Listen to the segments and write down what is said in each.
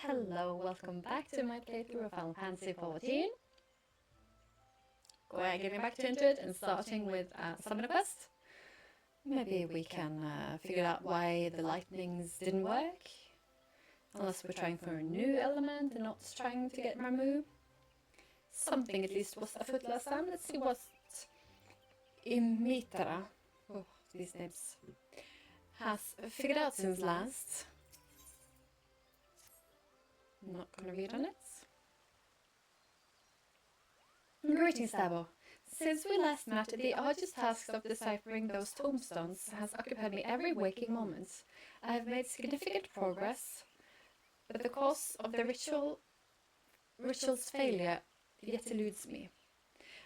Hello, welcome back to my playthrough of Final Fantasy XIV. Getting back into it and starting with Summon Quest. Maybe we can figure out why the lightnings didn't work. Unless we're trying for a new element and not trying to get Ramu. Something at least was afoot last time. Let's see what Imitra, these names, has figured out since last. I'm not going to read on it. Greetings, Stavo. Since we last met, the arduous task of deciphering those tombstones has occupied me every waking moment. I have made significant progress, but the cause of the ritual's failure yet eludes me.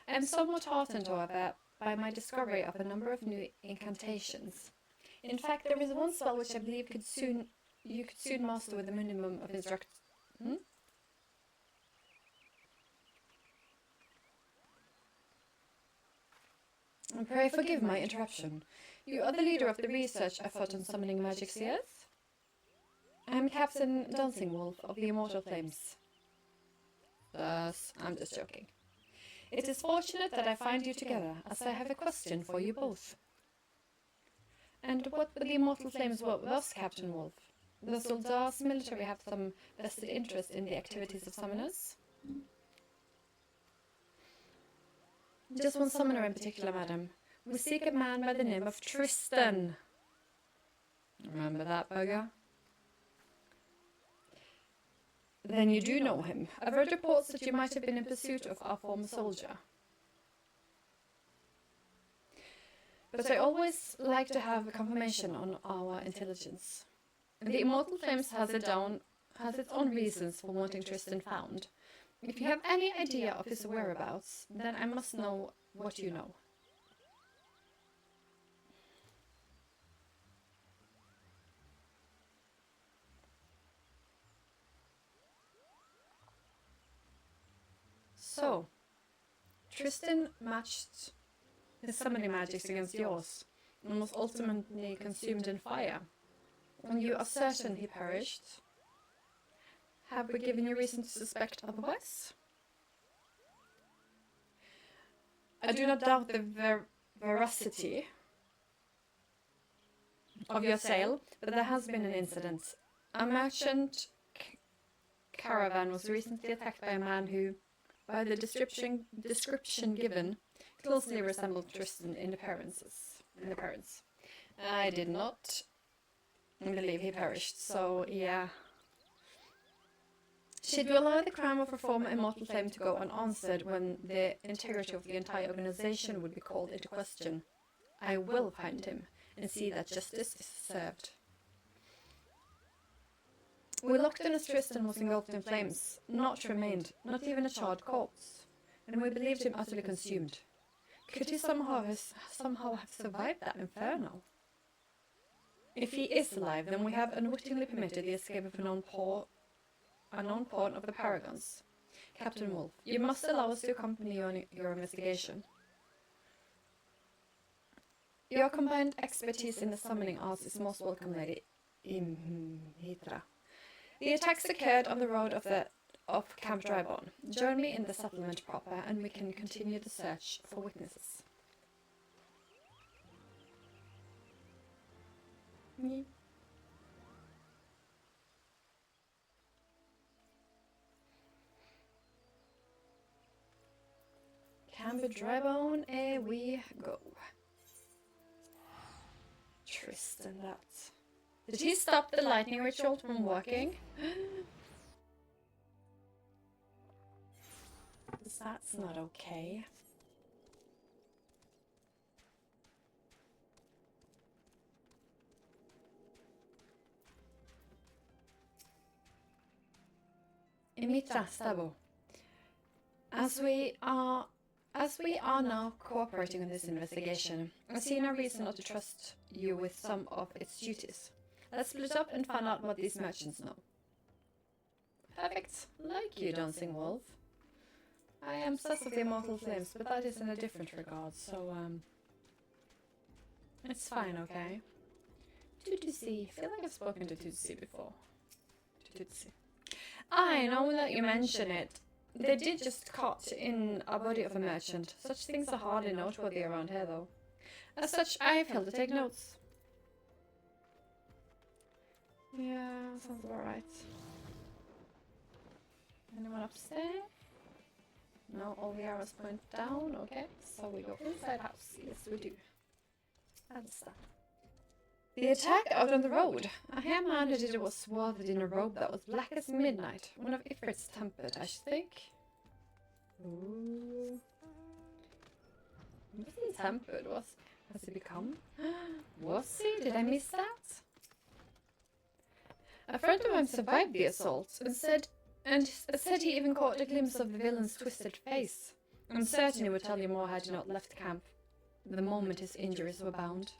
I am somewhat heartened, however, by my discovery of a number of new incantations. In fact, there is one spell which I believe you could soon master with a minimum of instruction. And pray forgive my interruption. You are the leader of the research effort on summoning magic seers? I am Captain Dancing Wolf of the Immortal Flames. Thus, I'm just joking. It is fortunate that I find you together, as I have a question for you both. And what were the Immortal Flames was, Captain Wolf? The Soldats military have some vested interest in the activities of summoners? Just one summoner in particular, madam. We seek a man by the name of Tristan. Remember that, bugger? Then you do know him. I've read reports that you might have been in pursuit of our former soldier. But I always like to have a confirmation on our intelligence. The Immortal Flames has its own reasons for wanting Tristan found. If you have any idea of his whereabouts, then I must know what you know. So, Tristan matched his summoning magics against yours, and was ultimately consumed in fire. And you are certain he perished? Have we given you reason to suspect otherwise? I do not doubt the veracity of your tale, but there has been an incident. A merchant caravan was recently attacked by a man who, by the description given, closely resembled Tristan in appearance. I did not believe he perished, so yeah. Should we allow the crime of a former Immortal Flame to go unanswered when the integrity of the entire organization would be called into question? I will find him and see that justice is served. We looked in as Tristan was engulfed in flames, not remained, not even a charred corpse, and we believed him utterly consumed. Could he somehow have survived that inferno? If he is alive, then we have unwittingly permitted the escape of a known pawn of the Paragons. Captain Wolf, you must allow us to accompany you on your investigation. Your combined expertise in the summoning arts is most welcome, Lady Imitra. The attacks occurred on the road of Camp Drybone. Join me in the settlement proper, and we can continue the search for witnesses. Camp Drybone, we go. Tristan, that. Did he stop the lightning ritual from working? That's not okay. Imitra, Stavo. As we are now cooperating in this investigation, I see no reason not to trust you with some of its duties. Let's split up and find out what these merchants know. Perfect. Like you, Dancing Wolf. I am obsessed with the Immortal Flames, but that is in a different regard, so, it's fine, okay? Tutsi. I feel like I've spoken to Tutsi before. Tutsi. I know that you mention it. They did just caught in a body of a merchant. Such things are hardly noteworthy around here, though. As such, I failed to take notes. Yeah, sounds about right. Anyone upstairs? No, all the arrows point down. Okay, so we go inside house. Yes, we do. Understand. The attack out on the road. A hair man who did it was swathed in a robe that was black as midnight. One of Ifrit's tempered, I should think. Ooh. Wasn't tempered, has he become? Was he? Did I miss that? A friend of mine survived the assault and said he even caught a glimpse of the villain's twisted face. I'm certain he would tell you more had he not left camp the moment his injuries were bound.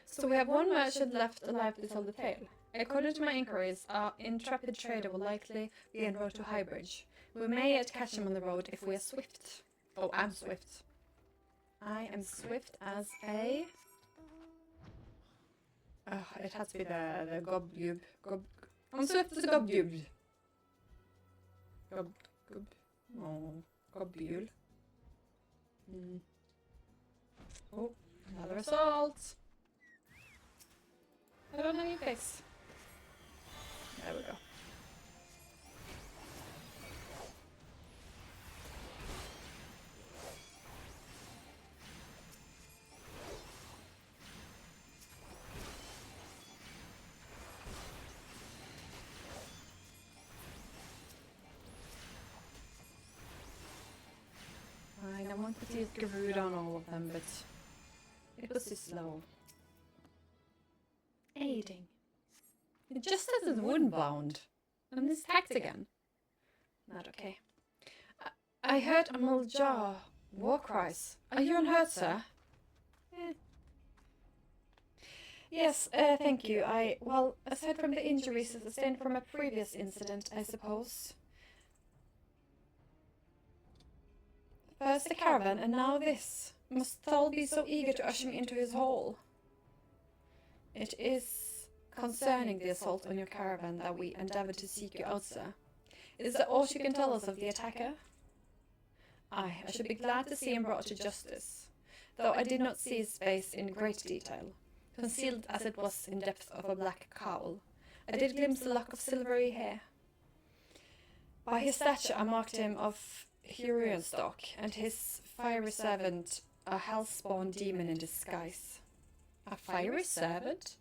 So we have one merchant left alive to tell the tale. According to my inquiries, our intrepid trader will likely be en route to Highbridge. We may yet catch him on the road if we are swift. Oh, I'm swift. I am swift as a... it has to be the gobgube. I'm swift as a gobgube. Gobule. Oh, another assault. I don't have any face. There we go. I wanted to use Garuda on all of them, but it was too slow. Aiding. It just says it's wound-bound. And this tacked again. Not okay. I heard a Muljar war cries. Are you unhurt, sir? Yes, thank you. Well, aside from the injuries sustained from a previous incident, I suppose. First the caravan, and now this. Must Thal be so eager to usher me into his hall? It is concerning the assault on your caravan that we endeavoured to seek you out, sir. Is there aught you can tell us of the attacker? I should be glad to see him brought to justice, though I did not see his face in great detail, concealed as it was in depth of a black cowl. I did glimpse a lock of silvery hair. By his stature I marked him of Hurian stock, and his fiery servant a hell-spawn demon in disguise. A fiery servant?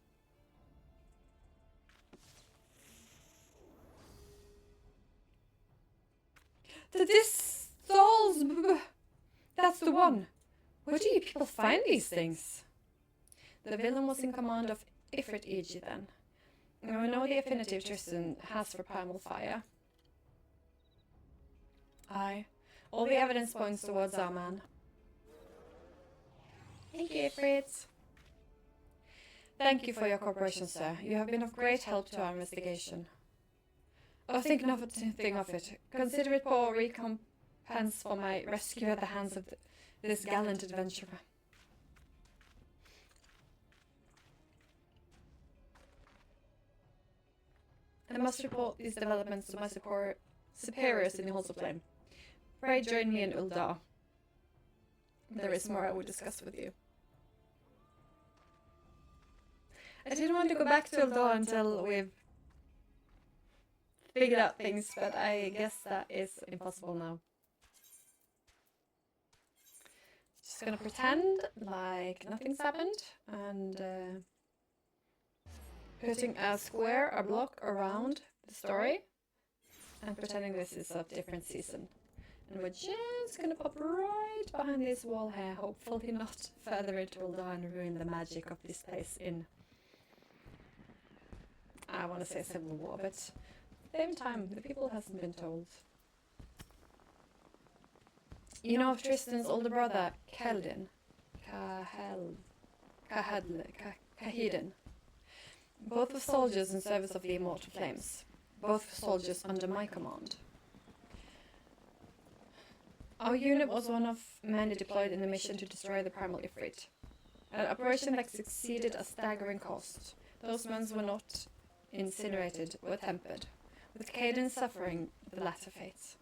This Thal's... That's the one. Where do you people find these things? The villain was in command of Ifrit Egi then. We know the affinity Tristan has for primal fire. Aye. All the evidence points towards our man. Thank you, Ifrit. Thank you for your cooperation, sir. You have been of great help to our investigation. Oh, think nothing of it. Consider it poor recompense for my rescue at the hands of this gallant adventurer. I must report these developments to my superiors in the Halls of Flame. Pray join me in Uldar. There is more I will discuss with you. I didn't want to go back to Uldar until we've figured out things, but I guess that is impossible now. Just gonna pretend like nothing's happened and putting a square, a block around the story and pretending this is a different season. And we're just gonna pop right behind this wall here, hopefully not further into Uldar and ruin the magic of this place in, I want to say Civil War, but at the same time, the people hasn't been told. You know of Tristan's older brother, Kahedin? Both were soldiers in service of the Immortal Flames. Both were soldiers under my command. Our unit was one of many deployed in the mission to destroy the Primal Ifrit. An operation that succeeded a staggering cost. Those ones were not incinerated or tempered, with Caden suffering the latter fate.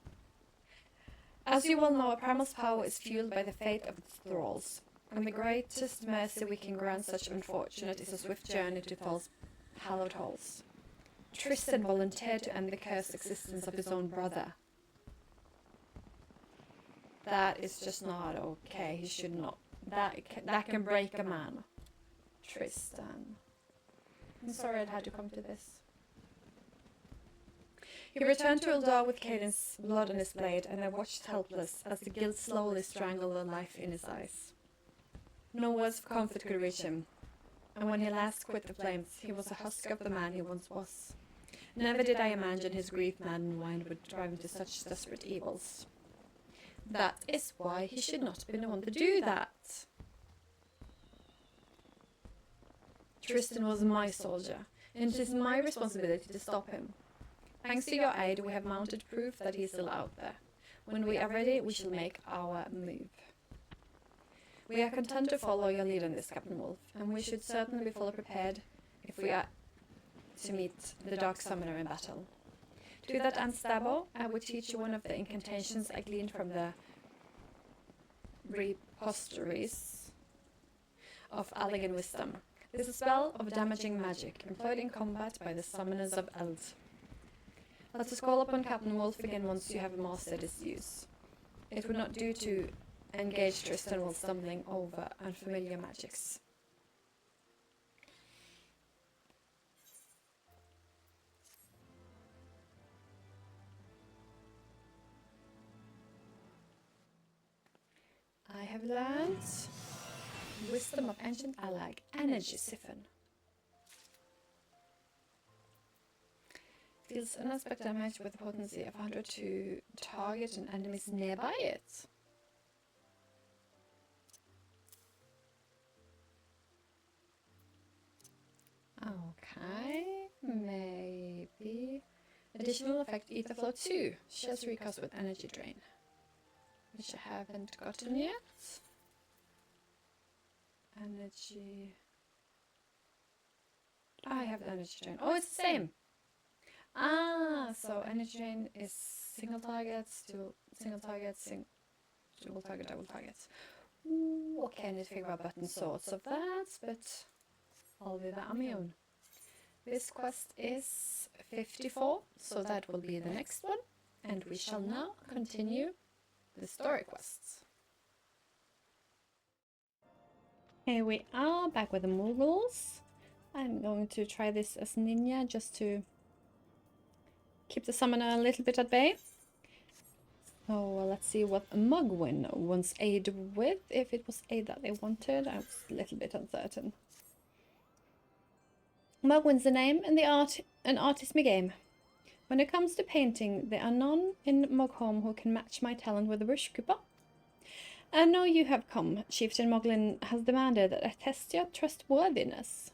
As you well know, a primal's power is fueled by the fate of its thralls, and the greatest mercy we can grant such unfortunate is a swift journey to Thal's hallowed halls. Tristan volunteered to end the cursed existence of his own brother. That is just not okay. He should not. That can break a man. Tristan. I'm sorry it had to come to this. He returned to Eldar with Caden's blood on his blade, and I watched helpless as the guilt slowly strangled the life in his eyes. No words of comfort could reach him, and when he last quit the flames, he was a husk of the man he once was. Never did I imagine his grief-maddened mind would drive him to such desperate evils. That is why he should not have been the one to do that. Tristan was my soldier, and it is my responsibility to stop him. Thanks to your aid, we have mounted proof that he is still out there. When we are ready, we shall make our move. We are content to follow your lead on this, Captain Wolf, and we should certainly be fully prepared if we are to meet the Dark Summoner in battle. To that end, Stabbo, I will teach you one of the incantations I gleaned from the repositories of Allegan wisdom. This is a spell of damaging magic, employed in combat by the summoners of Eld. Let us call upon Captain Wolf again once you have mastered its use. It would not do to engage Tristan while stumbling over unfamiliar magics. I have learned Wisdom of Ancient Allag, Energy Siphon. Deals unaspect damage with a potency of 100 to target and enemies nearby it. Okay, maybe. Additional effect, Ether Flow 2. Shells recast with Energy Drain, which I haven't gotten yet. Energy. I have the Energy Drain. Oh, it's the same! Ah, so Energy Drain is single targets, single targets, double target, double targets. Ooh, okay, I need to figure out button sorts of that, but I'll do that on my own. This quest is 54, so that will be the next one, and we shall now continue the story quests. Here we are, back with the Moogles. I'm going to try this as Ninja, just to keep the summoner a little bit at bay. So let's see what Mugwin wants aid with, if it was aid that they wanted. I was a little bit uncertain. Mugwin's the name, and an art is my game. When it comes to painting, there are none in Moghom who can match my talent with the brush cooper. I know you have come. Chieftain Moglin has demanded that I test your trustworthiness.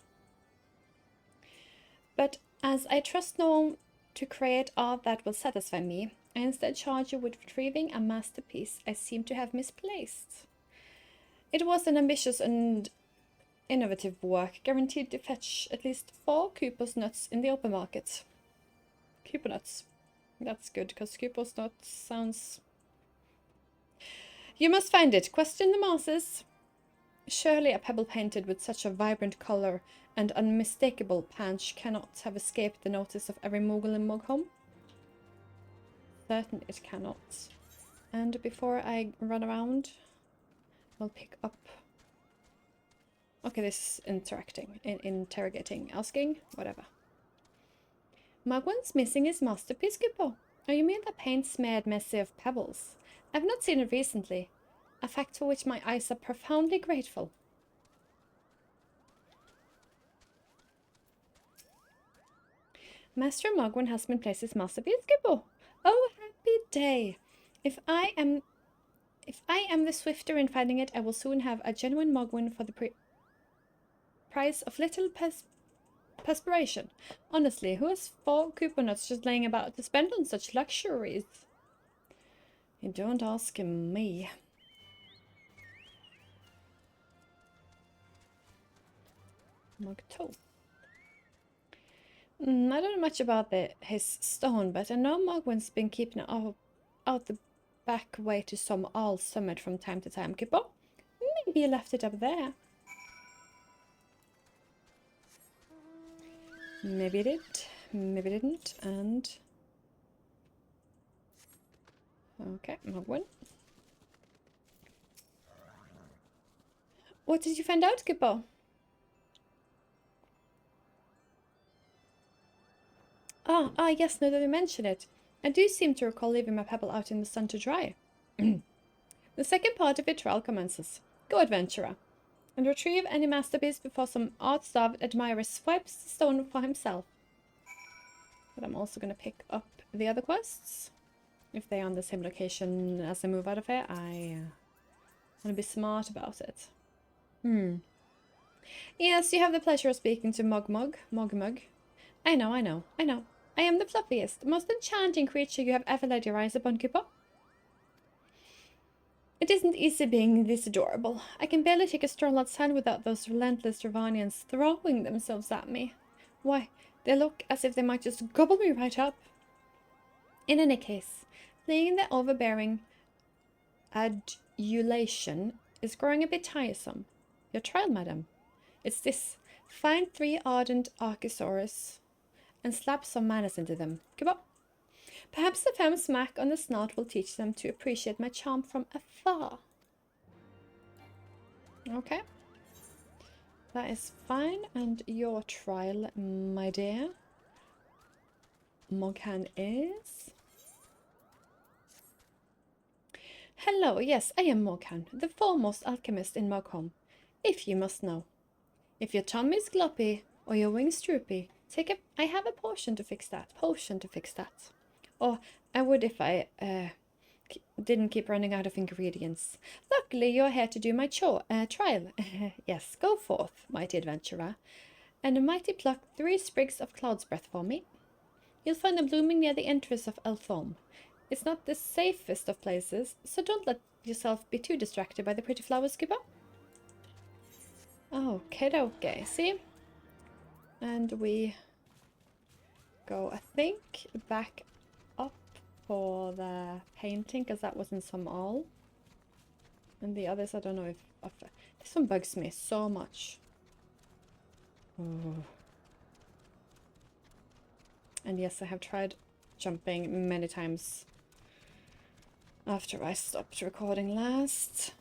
But as I trust no one to create art that will satisfy me, I instead charge you with retrieving a masterpiece I seem to have misplaced. It was an ambitious and innovative work, guaranteed to fetch at least 4 Cooper's nuts in the open market. Cooper nuts. That's good, because Cooper's nuts sounds... You must find it. Question the masses. Surely a pebble painted with such a vibrant colour and unmistakable punch cannot have escaped the notice of every Moogle in Moghom. Certain it cannot. And before I run around, I'll pick up... Okay, this is interrogating, asking, whatever. Mugwin's missing his masterpiece, Cooper. Oh, you mean the paint smeared messy of pebbles? I've not seen it recently, a fact for which my eyes are profoundly grateful. Master Mugwin has misplaced his masterpiece, Cooper. Oh, happy day! If I am the swifter in finding it, I will soon have a genuine Mugwin for the price of little perspiration. Honestly, who has 4 Cooper nuts just laying about to spend on such luxuries? You don't ask me. Mug 2. I don't know much about his stone, but I know Mogwin's been keeping it out the back way to some all summit from time to time. Kippo? Maybe you left it up there. Maybe it did, maybe it didn't, and... Okay, Mogwin. What did you find out, Kippo? Yes, now that you mention it. I do seem to recall leaving my pebble out in the sun to dry. The second part of your trial commences. Go, adventurer, and retrieve any masterpiece before some art-starved admirer swipes the stone for himself. But I'm also going to pick up the other quests. If they're on the same location as I move out of here, I want to be smart about it. Yes, you have the pleasure of speaking to Mogmug. I know. I am the fluffiest, most enchanting creature you have ever laid your eyes upon, Kippo. It isn't easy being this adorable. I can barely take a stroll outside without those relentless Dravanians throwing themselves at me. Why, they look as if they might just gobble me right up. In any case, fleeing the overbearing adulation is growing a bit tiresome. Your trial, madam. It's this. Find 3 ardent Archosaurus and slap some manners into them. Come on. Perhaps a firm smack on the snout will teach them to appreciate my charm from afar. Okay. That is fine. And your trial, my dear. Moghan is... Hello, yes, I am Moghan, the foremost alchemist in Mogholm, if you must know. If your tummy is gloppy or your wings droopy, I have a potion to fix that. Or I would if I didn't keep running out of ingredients. Luckily, you're here to do my trial. Yes, go forth, mighty adventurer, and mighty pluck 3 sprigs of cloud's breath for me. You'll find them blooming near the entrance of Elthorm. It's not the safest of places, so don't let yourself be too distracted by the pretty flowers, Skipper. Okay, see? And we go, I think, back up for the painting, because that was in some all. And the others, I don't know if this one bugs me so much. Oh. And yes, I have tried jumping many times after I stopped recording last.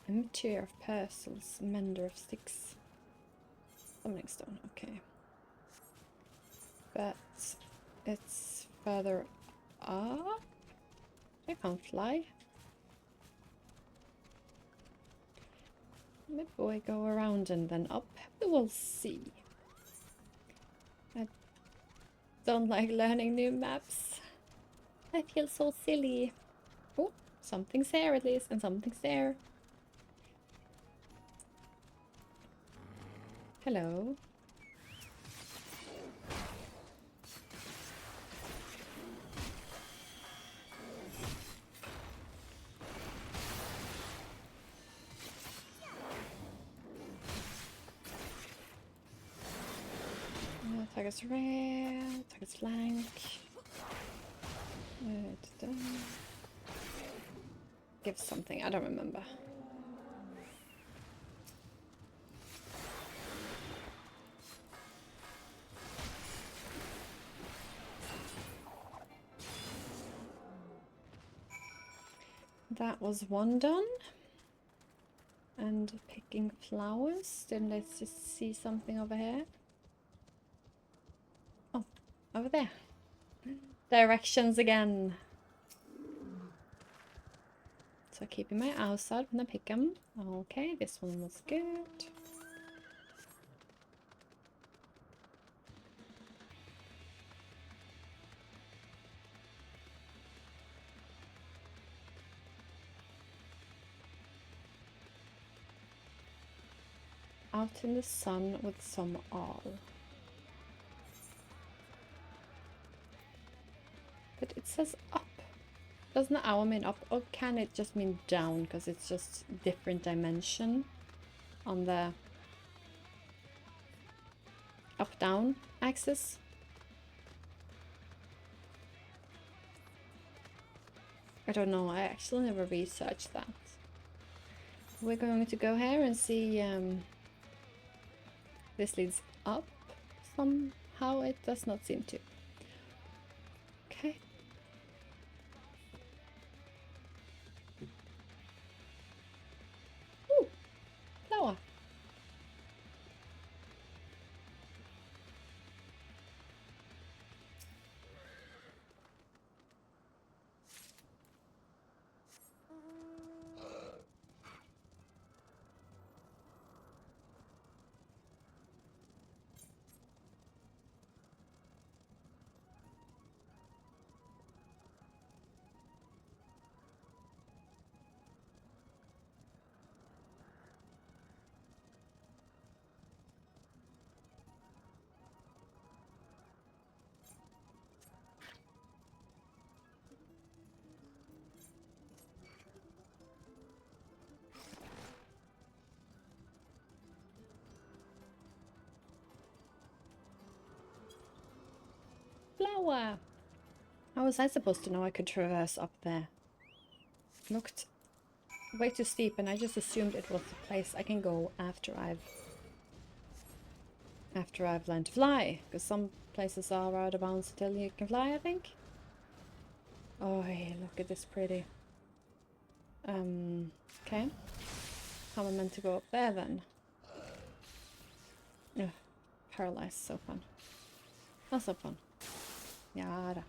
Emetier of Persils, Mender of Sticks. Summoning Stone, okay. But it's further up. I can't fly. Maybe we go around and then up. We will see. I don't like learning new maps. I feel so silly. Oh, something's there at least, and something's there. Hello. Target's rear, target's flank. Give something, I don't remember. That was one done. And picking flowers. Then let's just see something over here. Oh, over there. Directions again. So keeping my eyes out when I pick them. Okay, this one was good. Out in the sun with some all. But it says up. Doesn't the owl mean up, or can it just mean down? Because it's just different dimension on the up-down axis. I don't know, I actually never researched that. We're going to go here and see this leads up somehow. It does not seem to. Okay. Ooh, flower. Flower! How was I supposed to know I could traverse up there? It looked way too steep and I just assumed it was the place I can go after I've learned to fly. Because some places are out of bounds until you can fly, I think. Oh, hey, look at this pretty. Okay. How am I meant to go up there then? Ugh, paralyzed, so fun. Not so fun. Yada.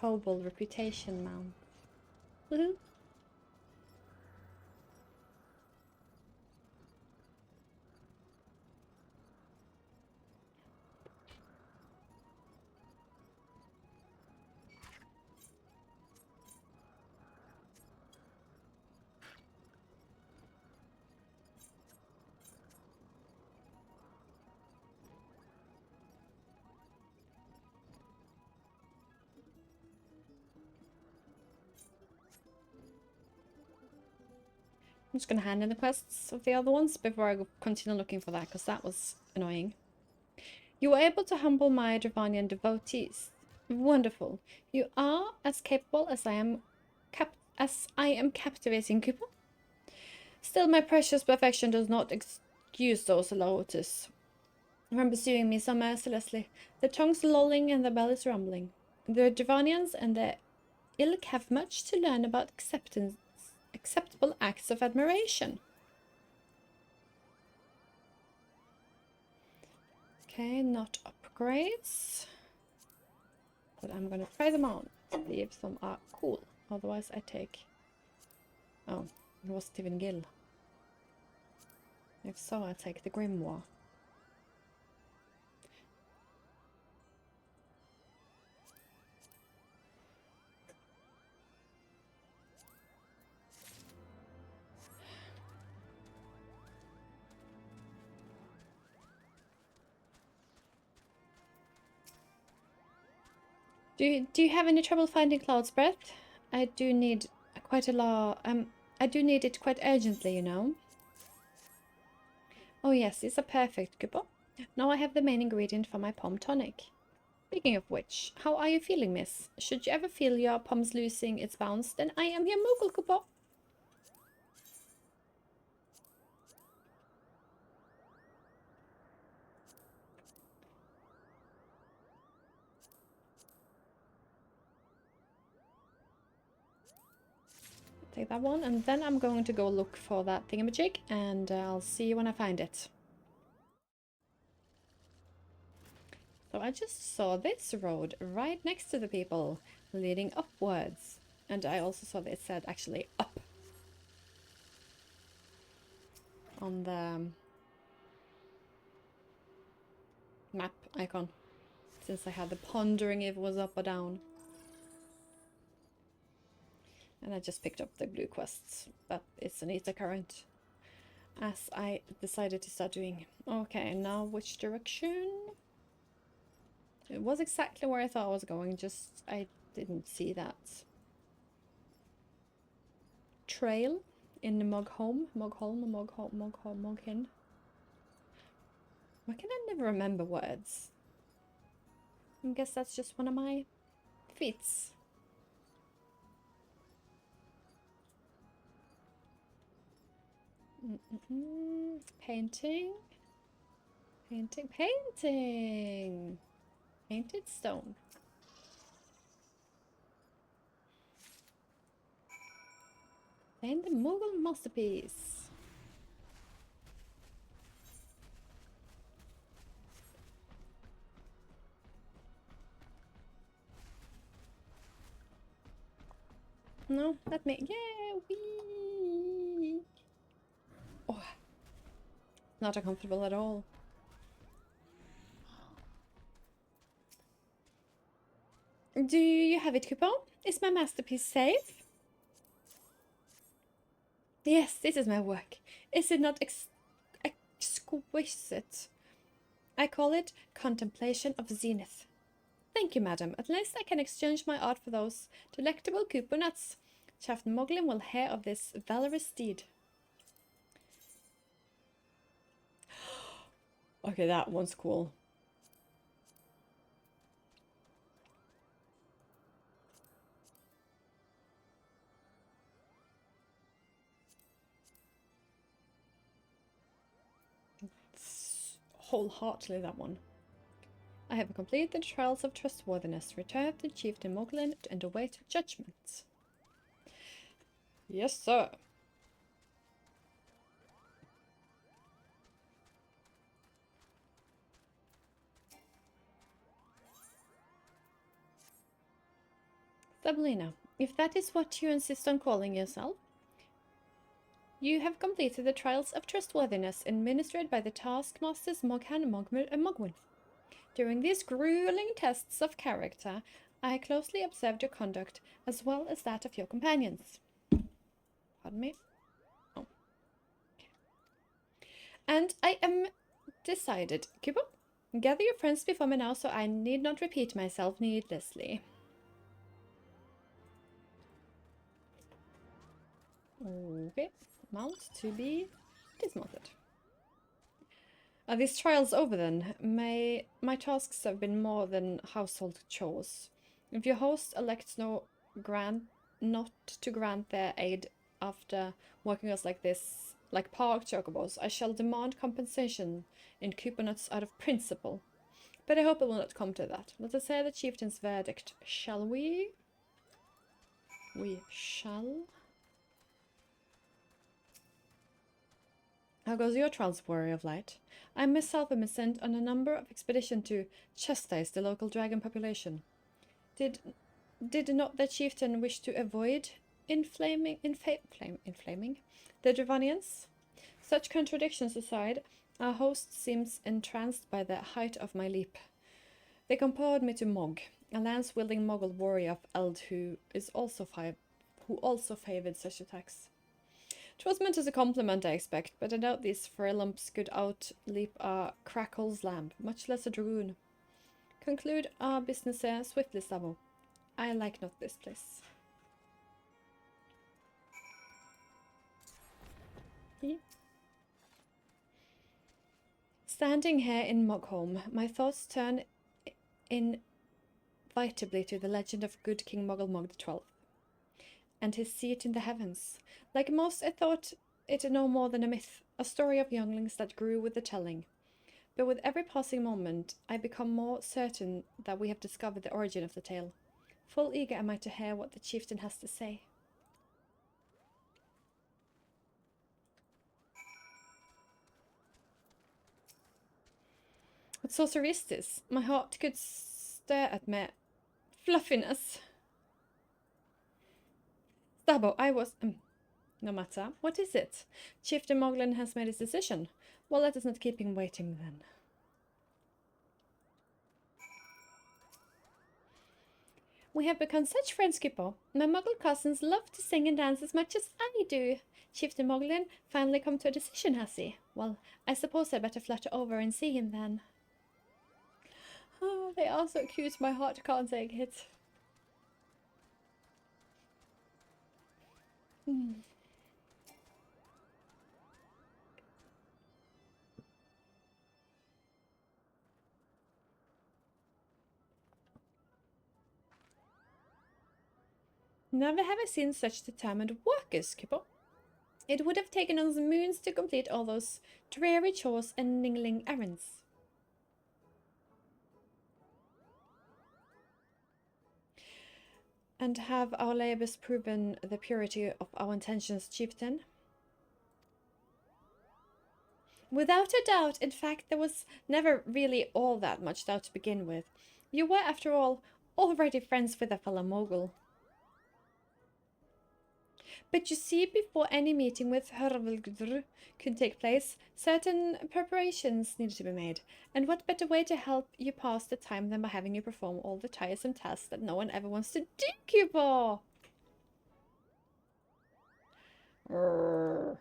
Kobold reputation mount. Woohoo! I'm just going to hand in the quests of the other ones before I continue looking for that, because that was annoying. You were able to humble my Dravanian devotees. Wonderful. You are as capable as I am captivating, Cooper. Still, my precious perfection does not excuse those loyalties from pursuing me so mercilessly. Their tongues lolling and their bellies rumbling. The Dravanians and their ilk have much to learn about acceptable acts of admiration. Okay, not upgrades. But I'm gonna try them on. See if some are cool. Otherwise I take... Oh, it was Steven Gill. If so, I take the Grimoire. Do you have any trouble finding Cloud's Breath? I do need quite a lot. I do need it quite urgently, you know. Oh yes, it's a perfect Cooper. Now I have the main ingredient for my pom tonic. Speaking of which, how are you feeling, miss? Should you ever feel your pom's losing its bounce, then I am your Moogle Cooper. Take that one, and then I'm going to go look for that thingamajig, and I'll see you when I find it. So I just saw this road right next to the people, leading upwards. And I also saw that it said actually up on the map icon, since I had the pondering if it was up or down. And I just picked up the blue quests, but it's an ether current, as I decided to start doing. Okay, now which direction? It was exactly where I thought I was going, just I didn't see that trail in the Mogholm. Moghin. Why can I never remember words? I guess that's just one of my feats. Painting. Painting! Painted stone. And the Moogle masterpiece. No, let me. Yeah, wee. Oh, not uncomfortable at all. Do you have it, Coupon? Is my masterpiece safe? Yes, this is my work. Is it not exquisite? I call it Contemplation of Zenith. Thank you, madam. At least I can exchange my art for those delectable couponuts. Chafton Moglin will hear of this valorous deed. Okay, that one's cool. It's wholeheartedly that one. I have completed the trials of trustworthiness. Return to Chieftain Moglin and await judgment. Yes, sir. Sablina, if that is what you insist on calling yourself, you have completed the trials of trustworthiness administered by the taskmasters Moghan, Mogmir, and Mogwin. During these grueling tests of character, I closely observed your conduct as well as that of your companions. Pardon me? Oh. Okay. And I am decided. Kubo, gather your friends before me now so I need not repeat myself needlessly. Okay, mount to be dismounted. Are these trials over then? My tasks have been more than household chores. If your host elects not to grant their aid after working us like this, like parked chocobos, I shall demand compensation in couponuts out of principle. But I hope it will not come to that. Let us hear the chieftain's verdict, shall we? We shall. How goes your trials, Warrior of Light? I myself am sent on a number of expeditions to chastise the local dragon population. Did not the chieftain wish to avoid inflaming the Dravanians? Such contradictions aside, our host seems entranced by the height of my leap. They compared me to Mog, a lance-wielding Mogul warrior of Eld who also favored such attacks. 'Twas meant as a compliment, I expect, but I doubt these frelumps could outleap a Crackle's lamb, much less a dragoon. Conclude our business here swiftly, Sabo. I like not this place. Yeah. Standing here in Mogholm, my thoughts turn inevitably to the legend of good King Mogul Mog XII and his seat in the heavens. Like most, I thought it no more than a myth, a story of younglings that grew with the telling. But with every passing moment, I become more certain that we have discovered the origin of the tale. Full eager am I to hear what the chieftain has to say. What sorcery is this? My heart could stare at my fluffiness. Stabo, I was... no matter. What is it? Chieftain Moglin has made his decision. Well, let us not keep him waiting then. We have become such friends, Kippo. My Muggle cousins love to sing and dance as much as I do. Chieftain Moglin finally come to a decision, has he? Well, I suppose I better flutter over and see him then. Oh, they are so cute, my heart can't take it. Never have I seen such determined workers, Kipper. It would have taken us moons to complete all those dreary chores and niggling errands. And have our labours proven the purity of our intentions, chieftain? Without a doubt. In fact, there was never really all that much doubt to begin with. You were, after all, already friends with a fellow Moogle. But you see, before any meeting with Hraesvelgr could take place, certain preparations needed to be made. And what better way to help you pass the time than by having you perform all the tiresome tasks that no one ever wants to do, Cupor? Oh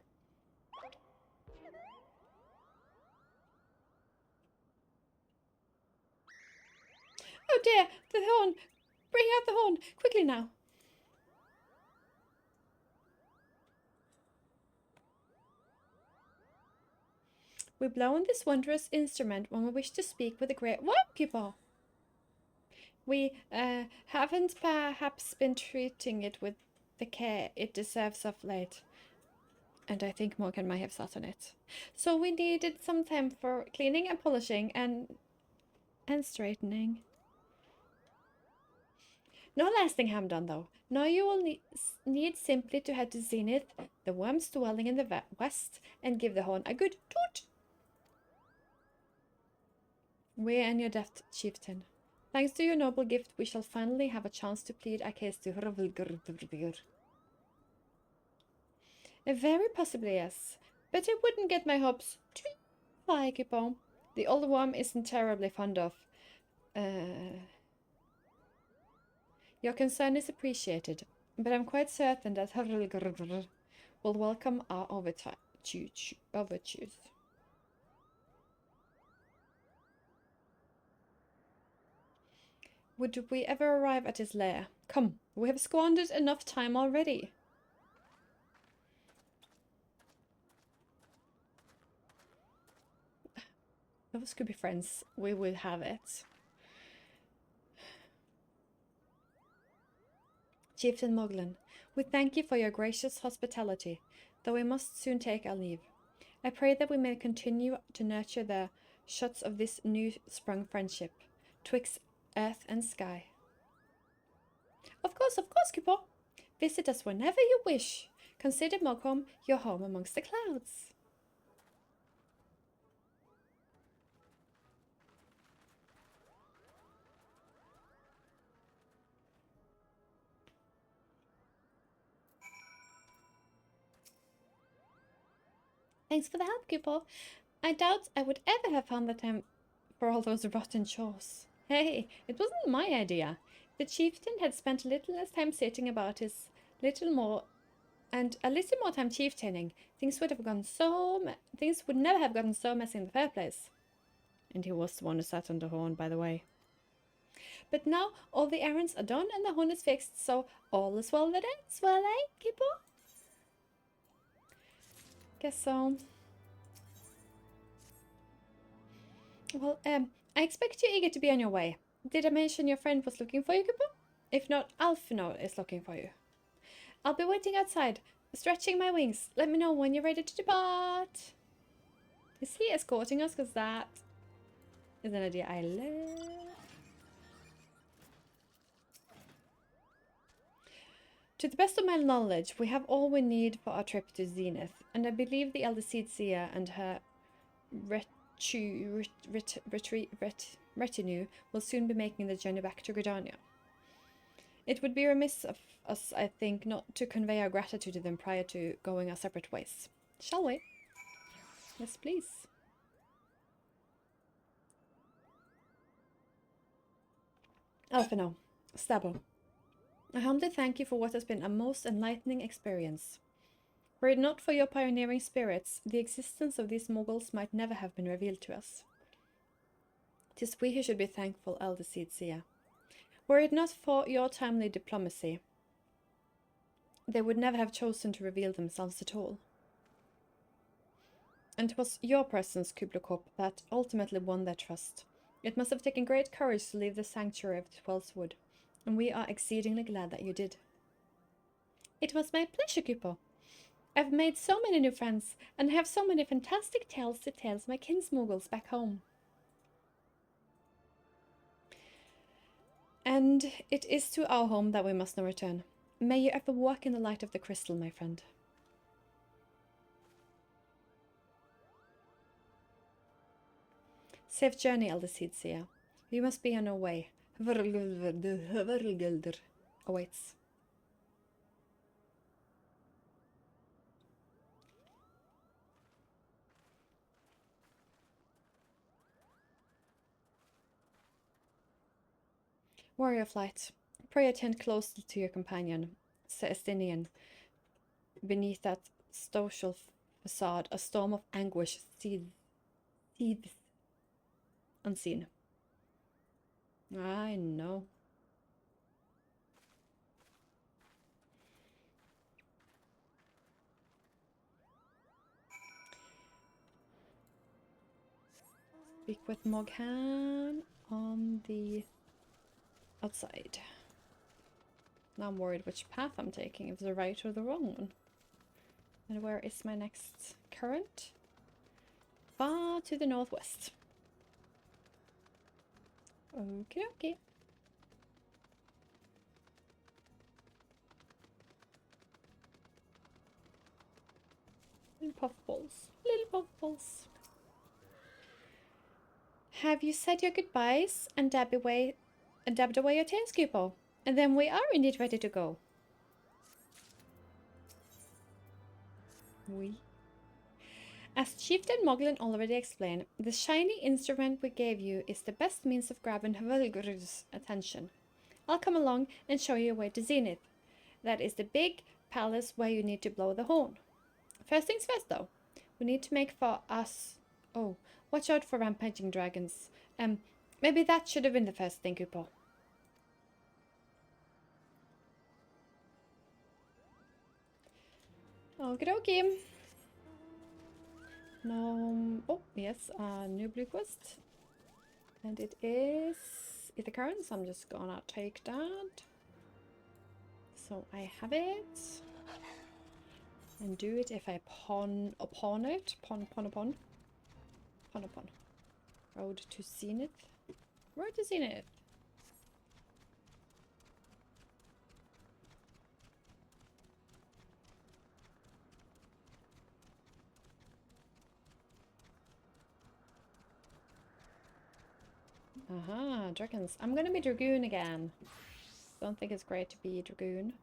dear, the horn! Bring out the horn! Quickly now! We blow on this wondrous instrument when we wish to speak with the great Keeper. We haven't perhaps been treating it with the care it deserves of late. And I think Morgan might have sat on it. So we needed some time for cleaning and polishing and straightening. No lasting harm done, though. Now you will need simply to head to Zenith, the worm's dwelling in the west, and give the horn a good toot. We and your deft chieftain. Thanks to your noble gift, we shall finally have a chance to plead our case to Hraesvelgr. Very possibly, yes. But it wouldn't get my hopes too high, Kipon. The old worm isn't terribly fond of... Your concern is appreciated, but I'm quite certain that Hraesvelgr will welcome our overtures. Would we ever arrive at his lair? Come, we have squandered enough time already. If us could be friends, we would have it. Chieftain Moglin, we thank you for your gracious hospitality, though we must soon take our leave. I pray that we may continue to nurture the shots of this new-sprung friendship, twixt earth and sky. Of course, Kipor. Visit us whenever you wish. Consider Mogholm your home amongst the clouds. Thanks for the help, Kipor. I doubt I would ever have found the time for all those rotten chores. Hey, it wasn't my idea. The chieftain had spent a little less time sitting about his a little more time chieftaining. Things would never have gotten so messy in the first place. And he was the one who sat on the horn, by the way. But now all the errands are done and the horn is fixed, so all is well that ends well, eh, Kipor? Guess so. Well, I expect you're eager to be on your way. Did I mention your friend was looking for you, Kipor? If not, Alfino is looking for you. I'll be waiting outside, stretching my wings. Let me know when you're ready to depart. Is he escorting us? Because that is an idea I love. To the best of my knowledge, we have all we need for our trip to Zenith, and I believe the Elder Seedseer and her retinue will soon be making the journey back to Gridania. It would be remiss of us, I think, not to convey our gratitude to them prior to going our separate ways. Shall we? Yes, please. Alfino, Stabo, I humbly thank you for what has been a most enlightening experience. Were it not for your pioneering spirits, the existence of these Moogles might never have been revealed to us. 'Tis we who should be thankful, elder Seedseer. Were it not for your timely diplomacy, they would never have chosen to reveal themselves at all. And 'twas your presence, Kublai, that ultimately won their trust. It must have taken great courage to leave the sanctuary of the Twelfth Wood, and we are exceedingly glad that you did. It was my pleasure, Kupo. I've made so many new friends, and have so many fantastic tales to tell my kinsmoogles back home. And it is to our home that we must now return. May you ever walk in the light of the crystal, my friend. Safe journey, elder Seedseer. You must be on your way. Hraesvelgr awaits. Warrior of Light, pray attend closely to your companion, Celestinian. Beneath that stoical facade, a storm of anguish seethes unseen. I know. Speak with Moghan on the outside. Now I'm worried which path I'm taking, if it's the right or the wrong one. And where is my next current? Far to the northwest. Okay, okay. Little puffballs. Little puffballs. Have you said your goodbyes and dabbed away your tails, Kupo? And then we are indeed ready to go. Oui. As Chieftain Moglin already explained, the shiny instrument we gave you is the best means of grabbing Hraesvelgr's attention. I'll come along and show you your way to Zenith. That is the big palace where you need to blow the horn. First things first, though. We need to make for us... Oh, watch out for rampaging dragons. Maybe that should have been the first thing, Kupo. Okie dokie. No. Oh, yes, new blue quest. And it is Ether Current, so I'm just gonna take that. So I have it. And do it if I pawn upon it. Pawn. Road to Zenith. Road to Zenith. Aha, dragons. I'm gonna be Dragoon again. Don't think it's great to be Dragoon.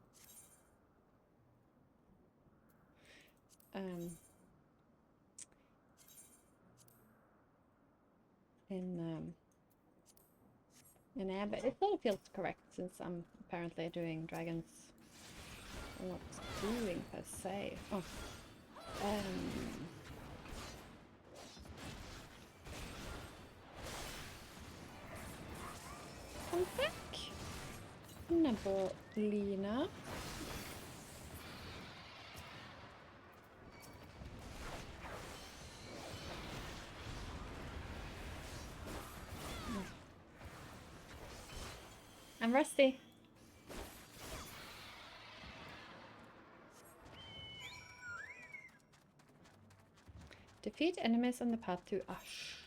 In air, but it sort of feels correct since I'm apparently doing dragons. I'm not doing per se. Oh. Come back. Nebulina. I'm rusty. Defeat enemies on the path to Ash.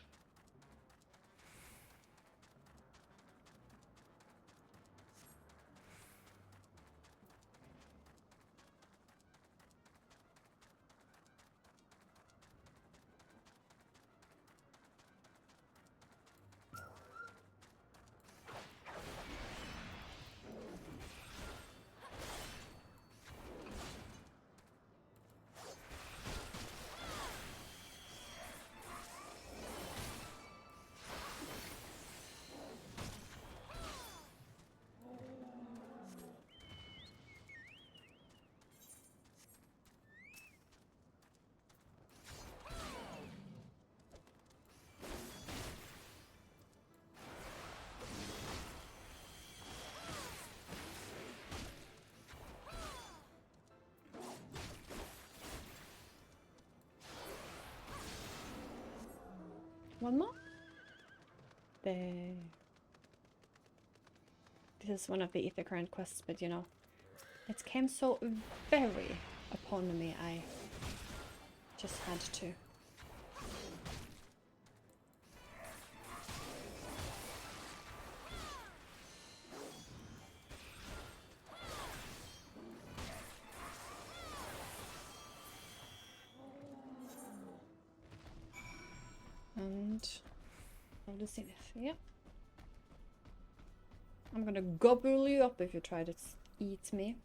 One more? There. This is one of the Ether Current quests, but you know, it came so very upon me, I just had to. And I'll just see this. Yep. I'm gonna gobble you up if you try to eat me.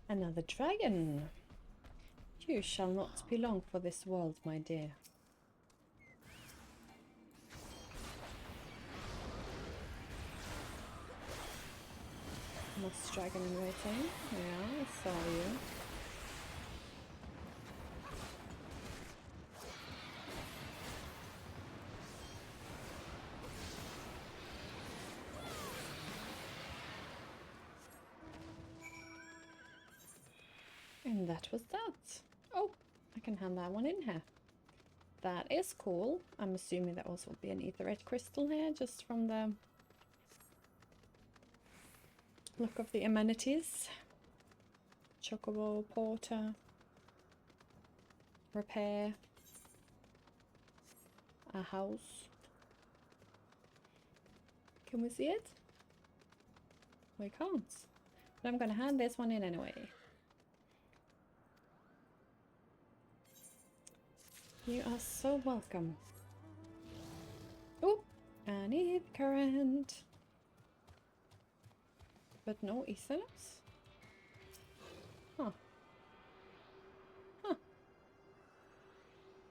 Another dragon. You shall not be long for this world, my dear. Moss dragon in waiting. Yeah, I saw you. And that was that. Oh, I can hand that one in here. That is cool. I'm assuming there also will be an aetheryte crystal here, just from the look of the amenities. Chocobo, porter, repair, a house. Can we see it? We can't. But I'm gonna hand this one in anyway. You are so welcome. Oh, I need current. But no etherness? Huh. Huh.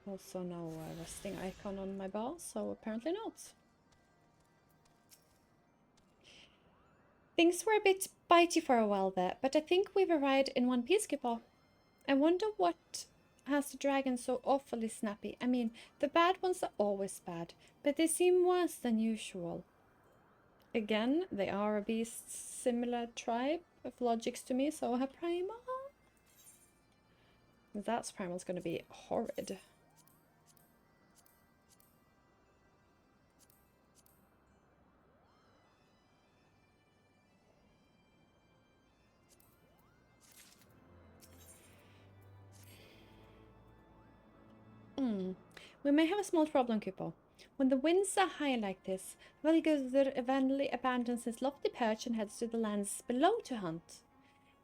Also no resting icon on my bar, so apparently not. Things were a bit bitey for a while there, but I think we've arrived in one piece, Kipper. I wonder what has the dragon so awfully snappy. I mean, the bad ones are always bad, but they seem worse than usual. Again, they are a beast similar tribe of logics to me, so her primal. That's primal's going to be horrid. We may have a small problem, Kupo. When the winds are high like this, Hraesvelgr eventually abandons his lofty perch and heads to the lands below to hunt.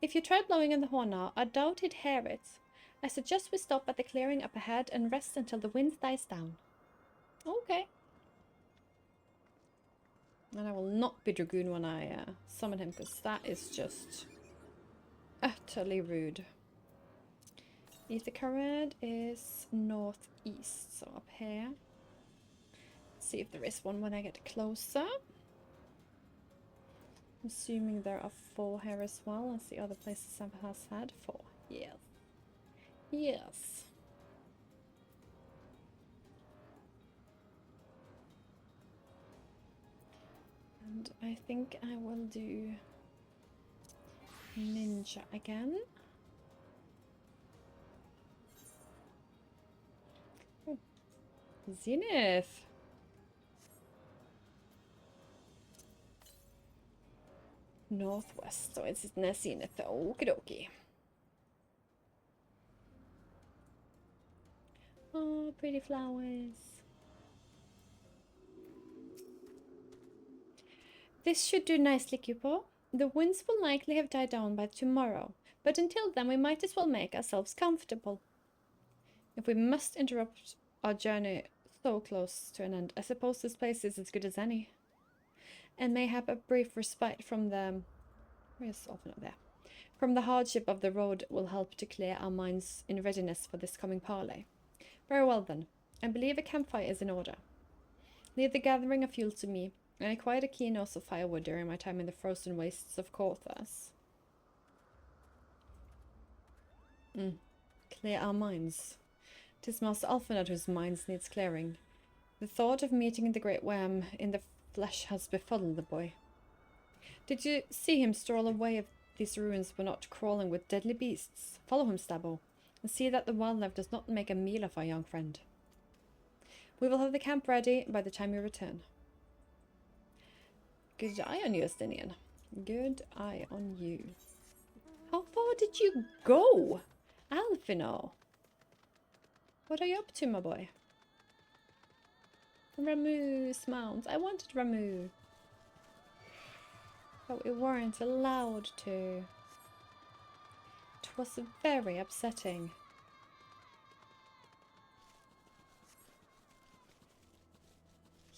If you try blowing in the horn now, I doubt he'd hear it. I suggest we stop at the clearing up ahead and rest until the wind dies down. Okay. And I will not be Dragoon when I summon him, because that is just utterly rude. Ether current is northeast, so up here. Let's see if there is one when I get closer. I'm assuming there are 4 here as well, as the other places has had 4. Yes. Yes. And I think I will do ninja again. Oh. Zenith. Northwest, so it's in Zenith. Okie dokie. Oh, pretty flowers. This should do nicely, Cupo. The winds will likely have died down by tomorrow, but until then we might as well make ourselves comfortable. If we must interrupt our journey so close to an end, I suppose this place is as good as any. And mayhap a brief respite from the... Where's often up there? From the hardship of the road will help to clear our minds in readiness for this coming parley. Very well then. I believe a campfire is in order. Leave the gathering of fuel to me. I acquired a keen nose of firewood during my time in the frozen wastes of Korthas. Clear our minds. 'Tis Master Alphanad whose minds needs clearing. The thought of meeting the great worm in the flesh has befuddled the boy. Did you see him stroll away if these ruins were not crawling with deadly beasts? Follow him, Stabbo, and see that the wildlife does not make a meal of our young friend. We will have the camp ready by the time you return. Good eye on you, Estinian. Good eye on you. How far did you go? Alfino? What are you up to, my boy? Ramu's mount. I wanted Ramu. But we weren't allowed to. It was very upsetting.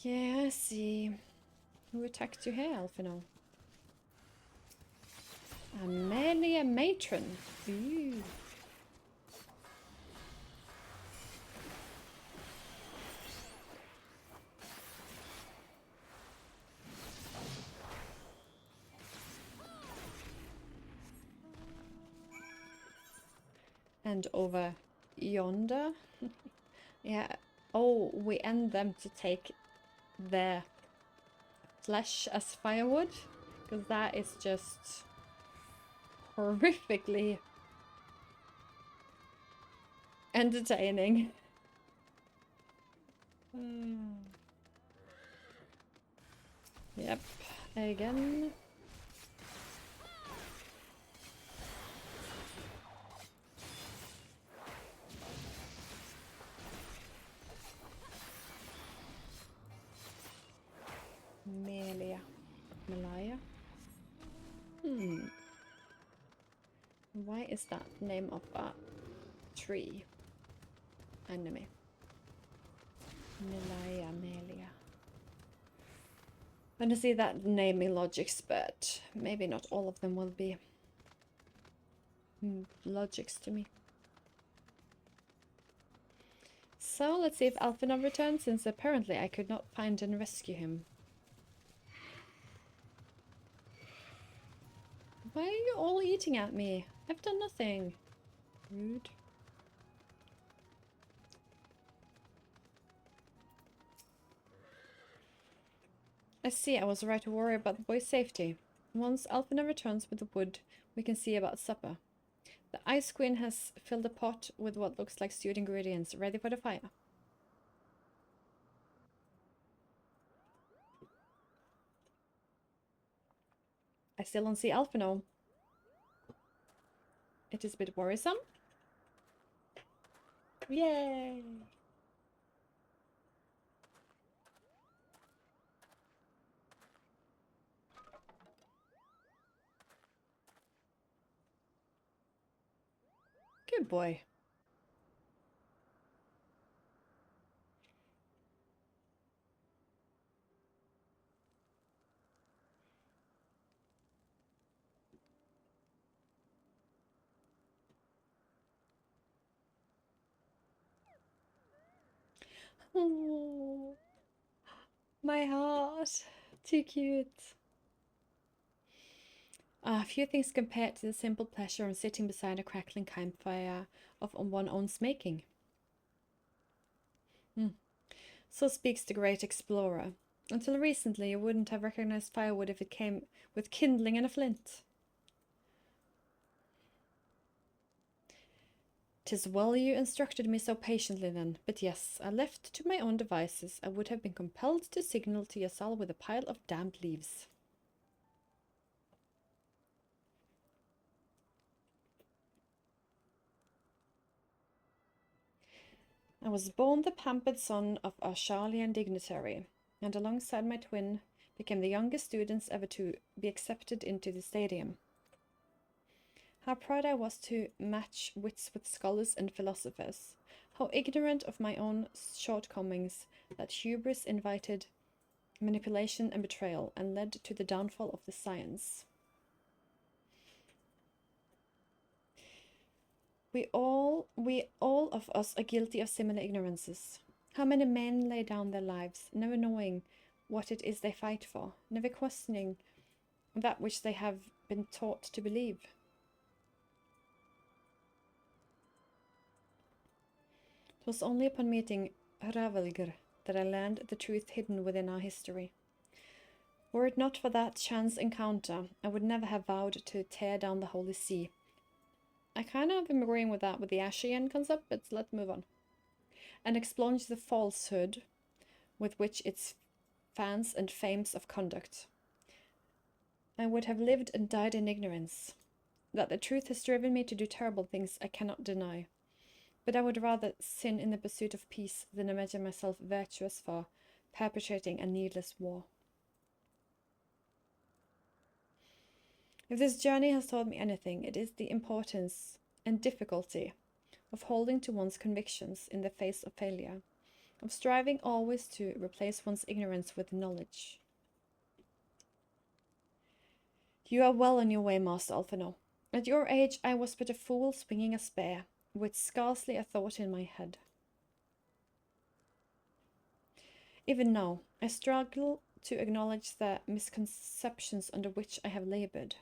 Yeah, I see. Who attacked you here, Alfino? Amelia Matron. Ooh. And over yonder. Yeah. Oh, we end them to take their flesh as firewood. Because that is just horrifically entertaining. Yep. Again. Melia. Malaya. Why is that name of a tree? Enemy. Melia, Melia. I don't see that naming logics, but maybe not all of them will be logics to me. So let's see if Alfino returns, since apparently I could not find and rescue him. Why are you all eating at me? I've done nothing. Rude. I see, I was right to worry about the boy's safety. Once Alfino returns with the wood, we can see about supper. The Ice Queen has filled a pot with what looks like stewed ingredients, ready for the fire. I still don't see Alfino. It is a bit worrisome. Yay! Good boy. Oh, my heart. Too cute. A few things compared to the simple pleasure of sitting beside a crackling campfire of one's own making. So speaks the great explorer. Until recently, you wouldn't have recognized firewood if it came with kindling and a flint. 'Tis well you instructed me so patiently then, but yes, left to my own devices, I would have been compelled to signal to Yasal with a pile of damp leaves. I was born the pampered son of a Charlian dignitary, and alongside my twin, became the youngest students ever to be accepted into the stadium. How proud I was to match wits with scholars and philosophers. How ignorant of my own shortcomings that hubris invited manipulation and betrayal and led to the downfall of the science. We all of us are guilty of similar ignorances. How many men lay down their lives, never knowing what it is they fight for, never questioning that which they have been taught to believe. It was only upon meeting Hraesvelgr that I learned the truth hidden within our history. Were it not for that chance encounter, I would never have vowed to tear down the Holy See. I kind of am agreeing with that with the Ashian concept, but let's move on. And expunge the falsehood with which its fans and fames of conduct. I would have lived and died in ignorance. That the truth has driven me to do terrible things I cannot deny. But I would rather sin in the pursuit of peace than imagine myself virtuous for perpetrating a needless war. If this journey has taught me anything, it is the importance and difficulty of holding to one's convictions in the face of failure, of striving always to replace one's ignorance with knowledge. You are well on your way, Master Alphino. At your age, I was but a fool swinging a spear, with scarcely a thought in my head. Even now, I struggle to acknowledge the misconceptions under which I have labored.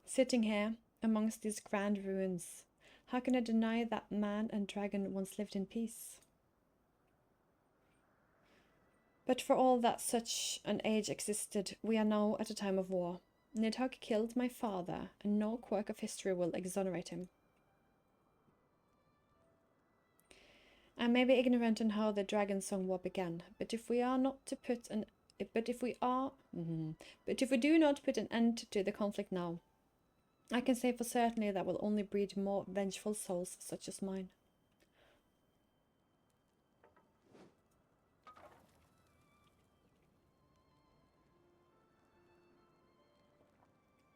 Sitting here, amongst these grand ruins, how can I deny that man and dragon once lived in peace? But for all that such an age existed, we are now at a time of war. Nidhogg killed my father, and no quirk of history will exonerate him. I may be ignorant on how the Dragonsong War began, but if we do not put an end to the conflict now, I can say for certainly that will only breed more vengeful souls such as mine.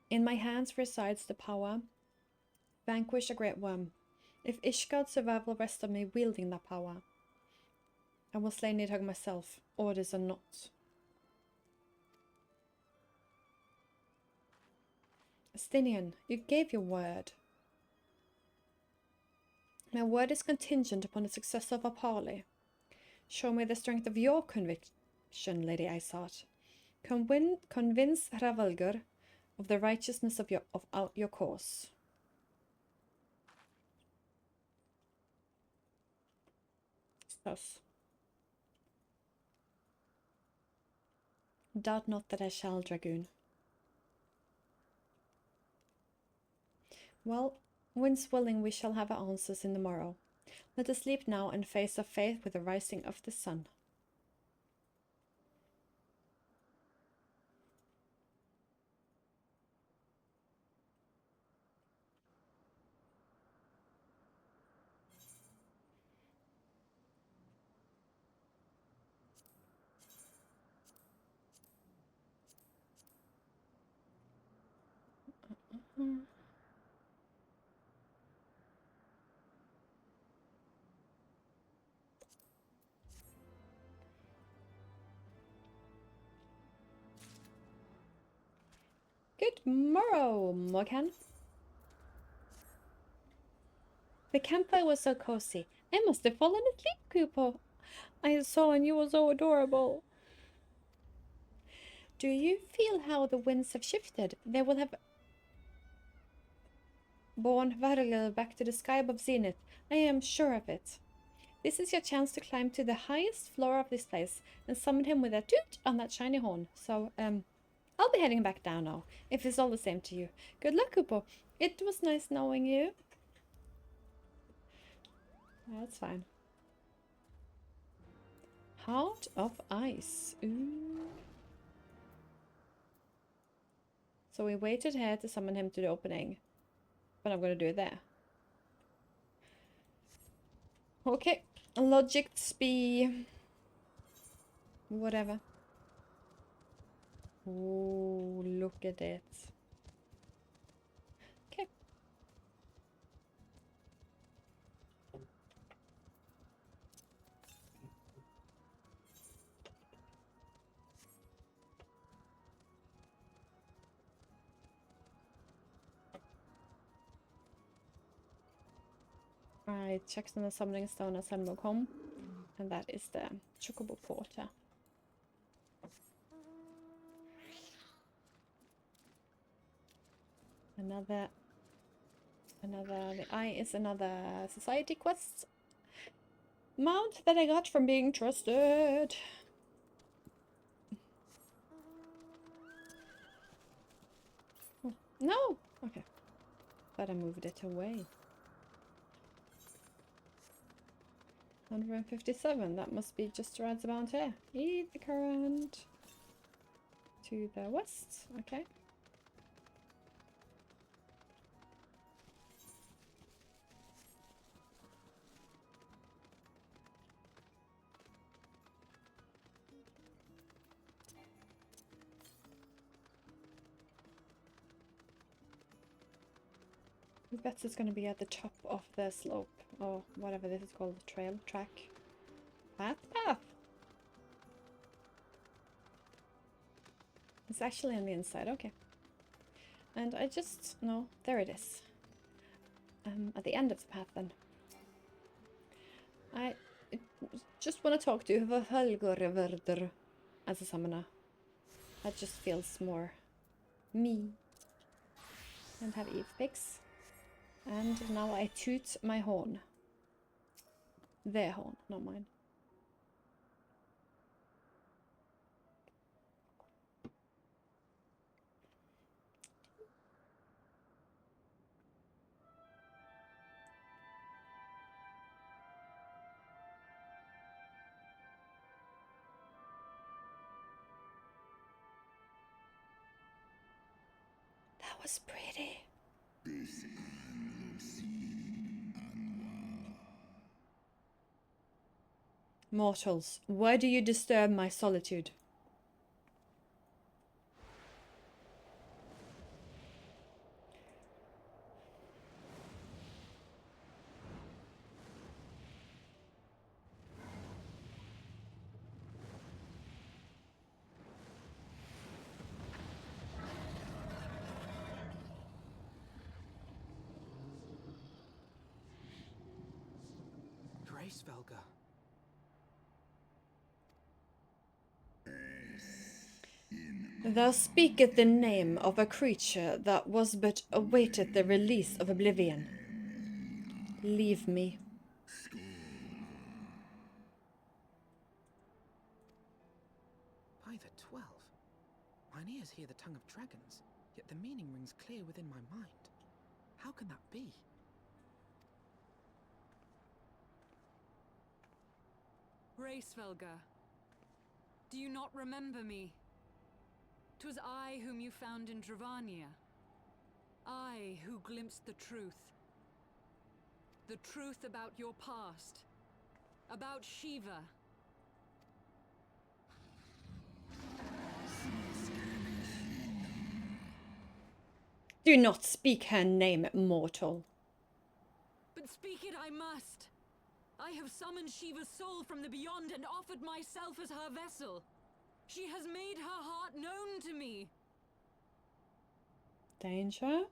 In my hands resides the power. Vanquish a great worm. If Ishgard's survival rests on me wielding that power, I will slay Nidhogg myself, orders or not. Astinian, you gave your word. My word is contingent upon the success of our parley. Show me the strength of your conviction, Lady Isart. Convince Hraesvelgr of the righteousness of your cause. Thus. Doubt not that I shall, Dragoon. Well, wind's willing we shall have our answers in the morrow. Let us sleep now and face our fate with the rising of the sun. Good morrow, Morgan. The campfire was so cozy. I must have fallen asleep, Cooper. I saw and you were so adorable. Do you feel how the winds have shifted? They will have borne Hraesvelgr back to the sky above Zenith. I am sure of it. This is your chance to climb to the highest floor of this place and summon him with a toot on that shiny horn. So, I'll be heading back down now, if it's all the same to you. Good luck, Kupo. It was nice knowing you. That's fine. Heart of Ice. Ooh. So we waited here to summon him to the opening. But I'm going to do it there. Okay. Logic be... whatever. Oh, look at it. Okay. Alright, checks on the summoning stone as Helmog home. And that is the Chocobo Porter. The eye is another society quest. mount that I got from being trusted. Oh, no! Okay. But I moved it away. 157, that must be just right about here. Lead the current to the west. Okay. I bet it's going to be at the top of the slope, or whatever this is called, trail, track, path. It's actually on the inside, okay. And I just, no, there it is. At the end of the path then. I just want to talk to Hraesvelgr as a summoner. That just feels more me. And have Eve picks. And now I toot my horn. Their horn, not mine. That was pretty. Mortals, why do you disturb my solitude? Hraesvelgr. Thou speakest the name of a creature that was but awaited the release of oblivion. Leave me. By the 12. Mine ears hear the tongue of dragons, yet the meaning rings clear within my mind. How can that be? Hraesvelgr, do you not remember me? 'Twas I whom you found in Dravania. I who glimpsed the truth. The truth about your past. About Shiva. Do not speak her name, mortal. But speak it I must. I have summoned Shiva's soul from the beyond and offered myself as her vessel. She has made her heart known to me. Danger?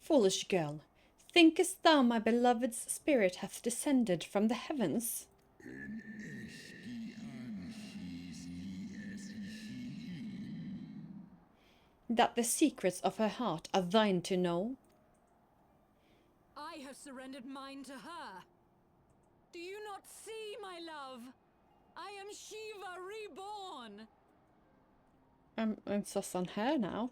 Foolish girl, thinkest thou my beloved's spirit hath descended from the heavens? That the secrets of her heart are thine to know? I have surrendered mine to her. Do you not see, my love? I am Shiva reborn. I'm sus on her now.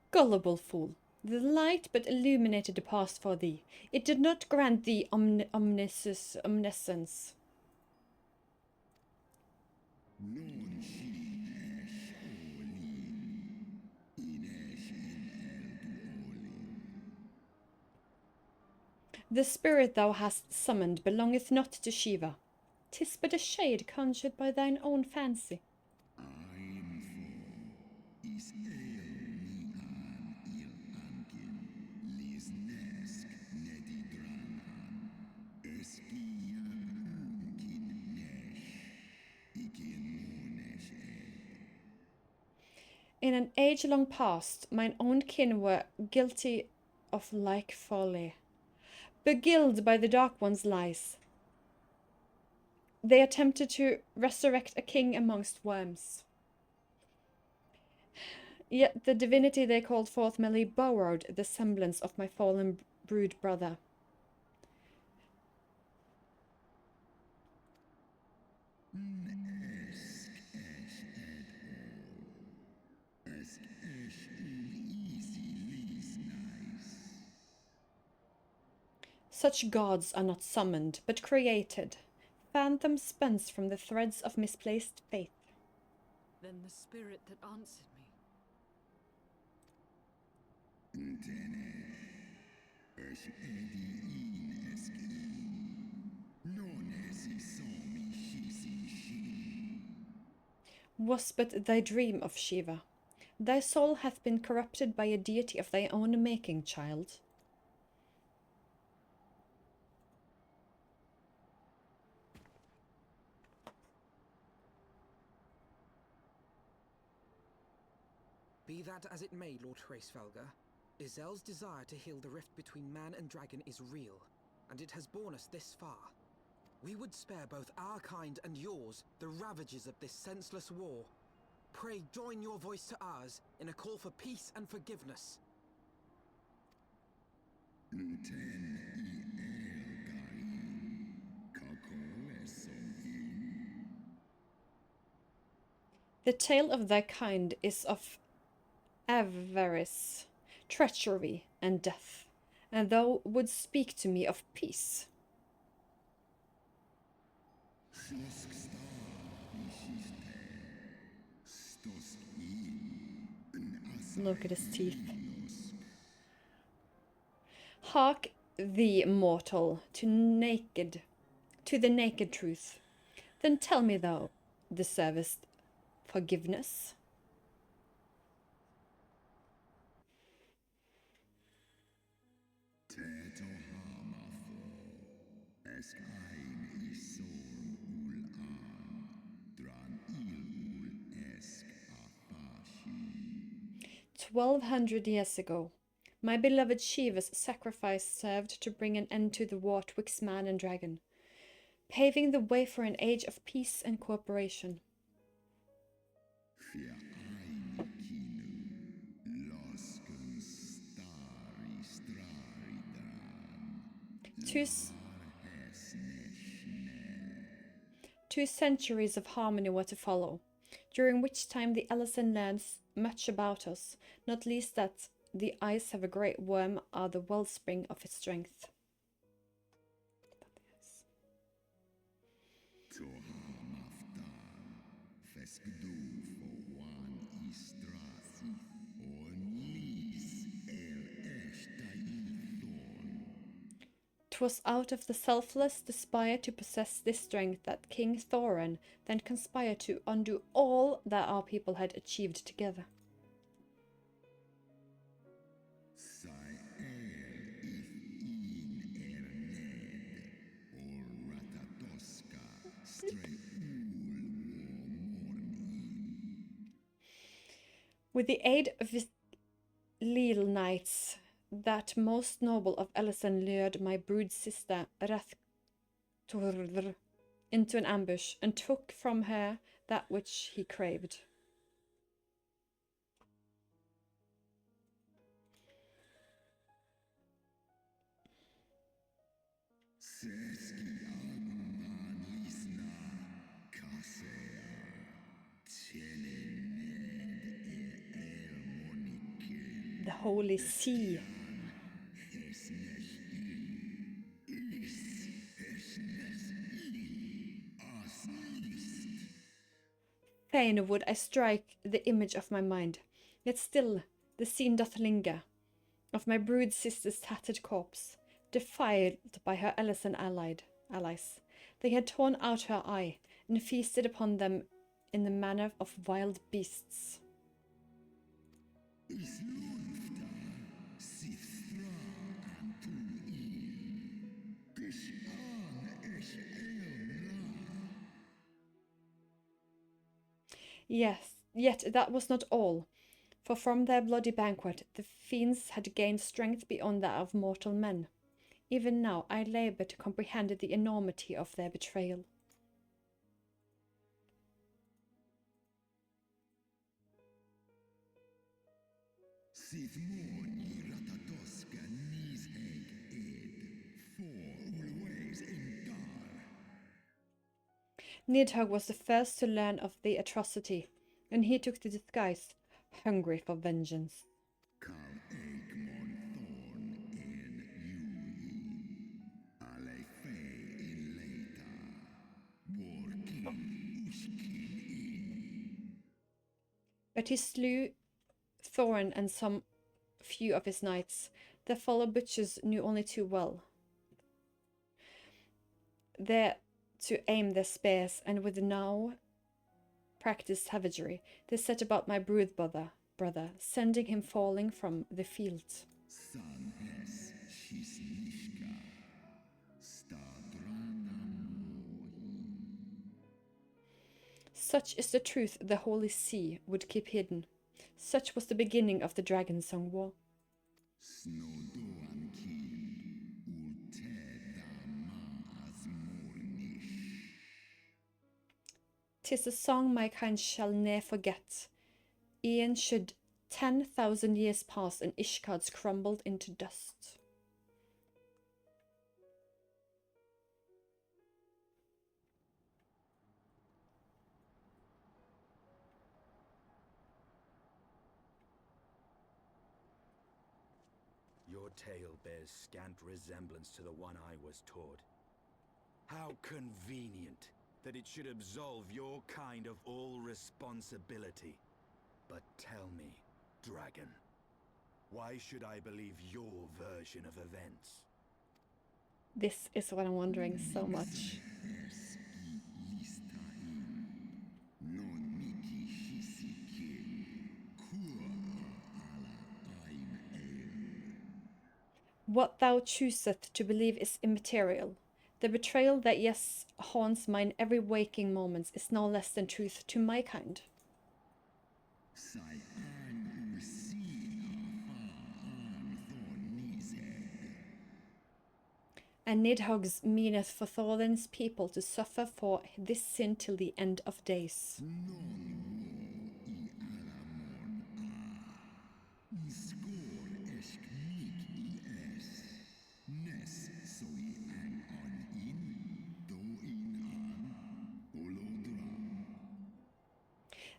Gullible fool, the light but illuminated the past for thee. It did not grant thee omniscience. The spirit thou hast summoned belongeth not to Shiva. 'Tis but a shade conjured by thine own fancy. In an age-long past, mine own kin were guilty of like folly. Beguiled by the Dark One's lies, they attempted to resurrect a king amongst worms. Yet the divinity they called forth merely borrowed the semblance of my fallen brood brother. Such gods are not summoned, but created, phantoms spun from the threads of misplaced faith. Then the spirit that answered Was but thy dream of Shiva. Thy soul hath been corrupted by a deity of thy own making, child. Be that as it may, Lord Hraesvelgr, Izel's desire to heal the rift between man and dragon is real, and it has borne us this far. We would spare both our kind and yours the ravages of this senseless war. Pray join your voice to ours in a call for peace and forgiveness. The tale of thy kind is of avarice, treachery, and death, and thou wouldst speak to me of peace. Look at his teeth. Hark thee, mortal, to the naked truth. Then tell me thou deservest forgiveness. $1,200 ago, my beloved Shiva's sacrifice served to bring an end to the war twixt man and dragon, paving the way for an age of peace and cooperation. Two centuries of harmony were to follow, during which time the Ellison learns much about us, not least that the eyes of a great worm are the wellspring of its strength. "'Twas out of the selfless desire to possess this strength that King Thorin then conspired to undo all that our people had achieved together. With the aid of his leal knights, that most noble of Ellison lured my brood sister Hraesvelgr into an ambush and took from her that which he craved. The Holy Sea. Fain would I strike the image of my mind, yet still the scene doth linger, of my brood sister's tattered corpse, defiled by her Ellison allies. They had torn out her eye, and feasted upon them in the manner of wild beasts. Yes, yet that was not all. For from their bloody banquet the fiends had gained strength beyond that of mortal men. Even now I labor to comprehend the enormity of their betrayal. Nidhogg was the first to learn of the atrocity, and he took the disguise, hungry for vengeance. But he slew Thorin and some few of his knights. Their fellow butchers knew only too well there to aim their spears, and with now practiced savagery, they set about my brood brother, sending him falling from the field. Such is the truth the Holy See would keep hidden. Such was the beginning of the Dragonsong War. 'Tis a song my kind shall ne'er forget. E'en should 10,000 years pass and Ishgard's crumbled into dust. Your tale bears scant resemblance to the one I was taught. How convenient that it should absolve your kind of all responsibility. But tell me, dragon, why should I believe your version of events? This is what I'm wondering so much. What thou choosest to believe is immaterial. The betrayal that yes haunts mine every waking moment is no less than truth to my kind. And Nidhoggs meaneth for Thorin's people to suffer for this sin till the end of days.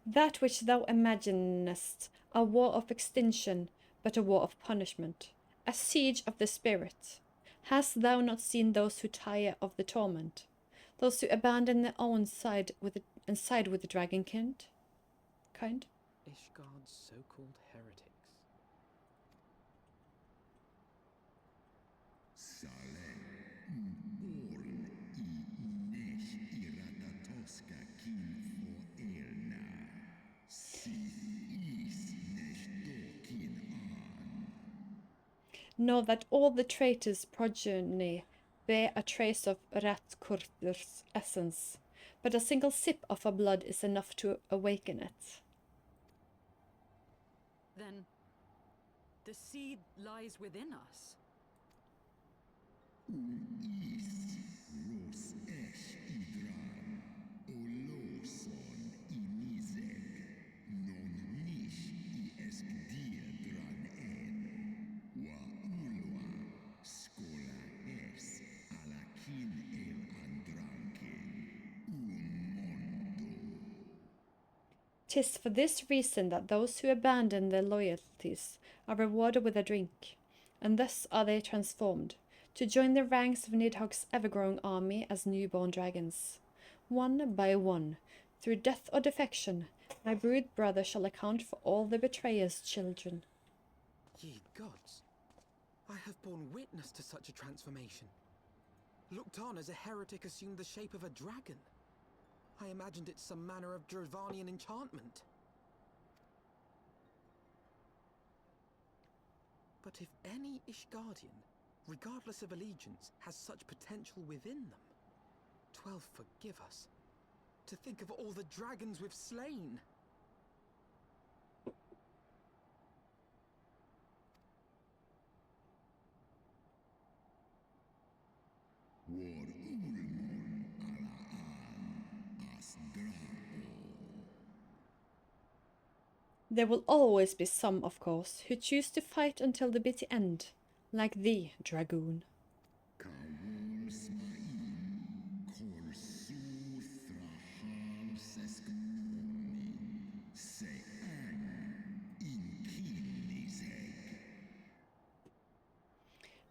That which thou imaginest a war of extinction, but a war of punishment, a siege of the spirit. Hast thou not seen those who tire of the torment, those who abandon their own side and side with the dragon kind? Ishgard's so-called heretics. Know that all the traitors' progeny bear a trace of Hraesvelgr's essence, but a single sip of her blood is enough to awaken it. Then the seed lies within us. "'Tis for this reason that those who abandon their loyalties are rewarded with a drink, and thus are they transformed, to join the ranks of Nidhogg's ever-growing army as newborn dragons. One by one, through death or defection, my brood brother shall account for all the betrayer's children." Ye gods, I have borne witness to such a transformation. Looked on as a heretic assumed the shape of a dragon. I imagined it some manner of Dravanian enchantment. But if any Ishgardian, regardless of allegiance, has such potential within them, 12 forgive us. To think of all the dragons we've slain! There will always be some, of course, who choose to fight until the bitter end, like thee, dragoon.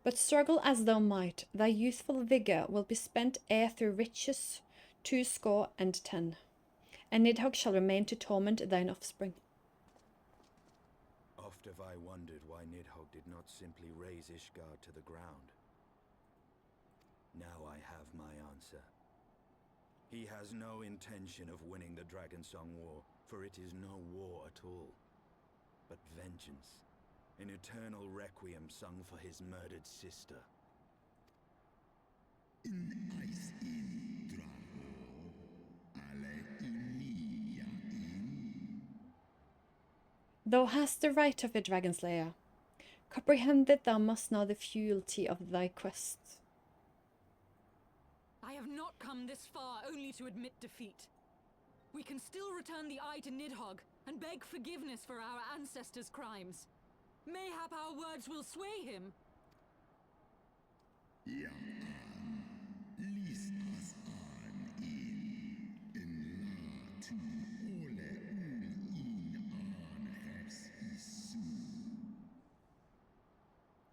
But struggle as thou might, thy youthful vigour will be spent ere through riches 210, and Nidhogg shall remain to torment thine offspring. Oft have I wondered why Nidhogg did not simply raze Ishgard to the ground. Now I have my answer. He has no intention of winning the Dragonsong War, for it is no war at all, but vengeance. An eternal requiem sung for his murdered sister. Thou hast the right of a dragon slayer. Comprehend that thou must know the fealty of thy quest. I have not come this far only to admit defeat. We can still return the eye to Nidhogg and beg forgiveness for our ancestors' crimes. Mayhap our words will sway him.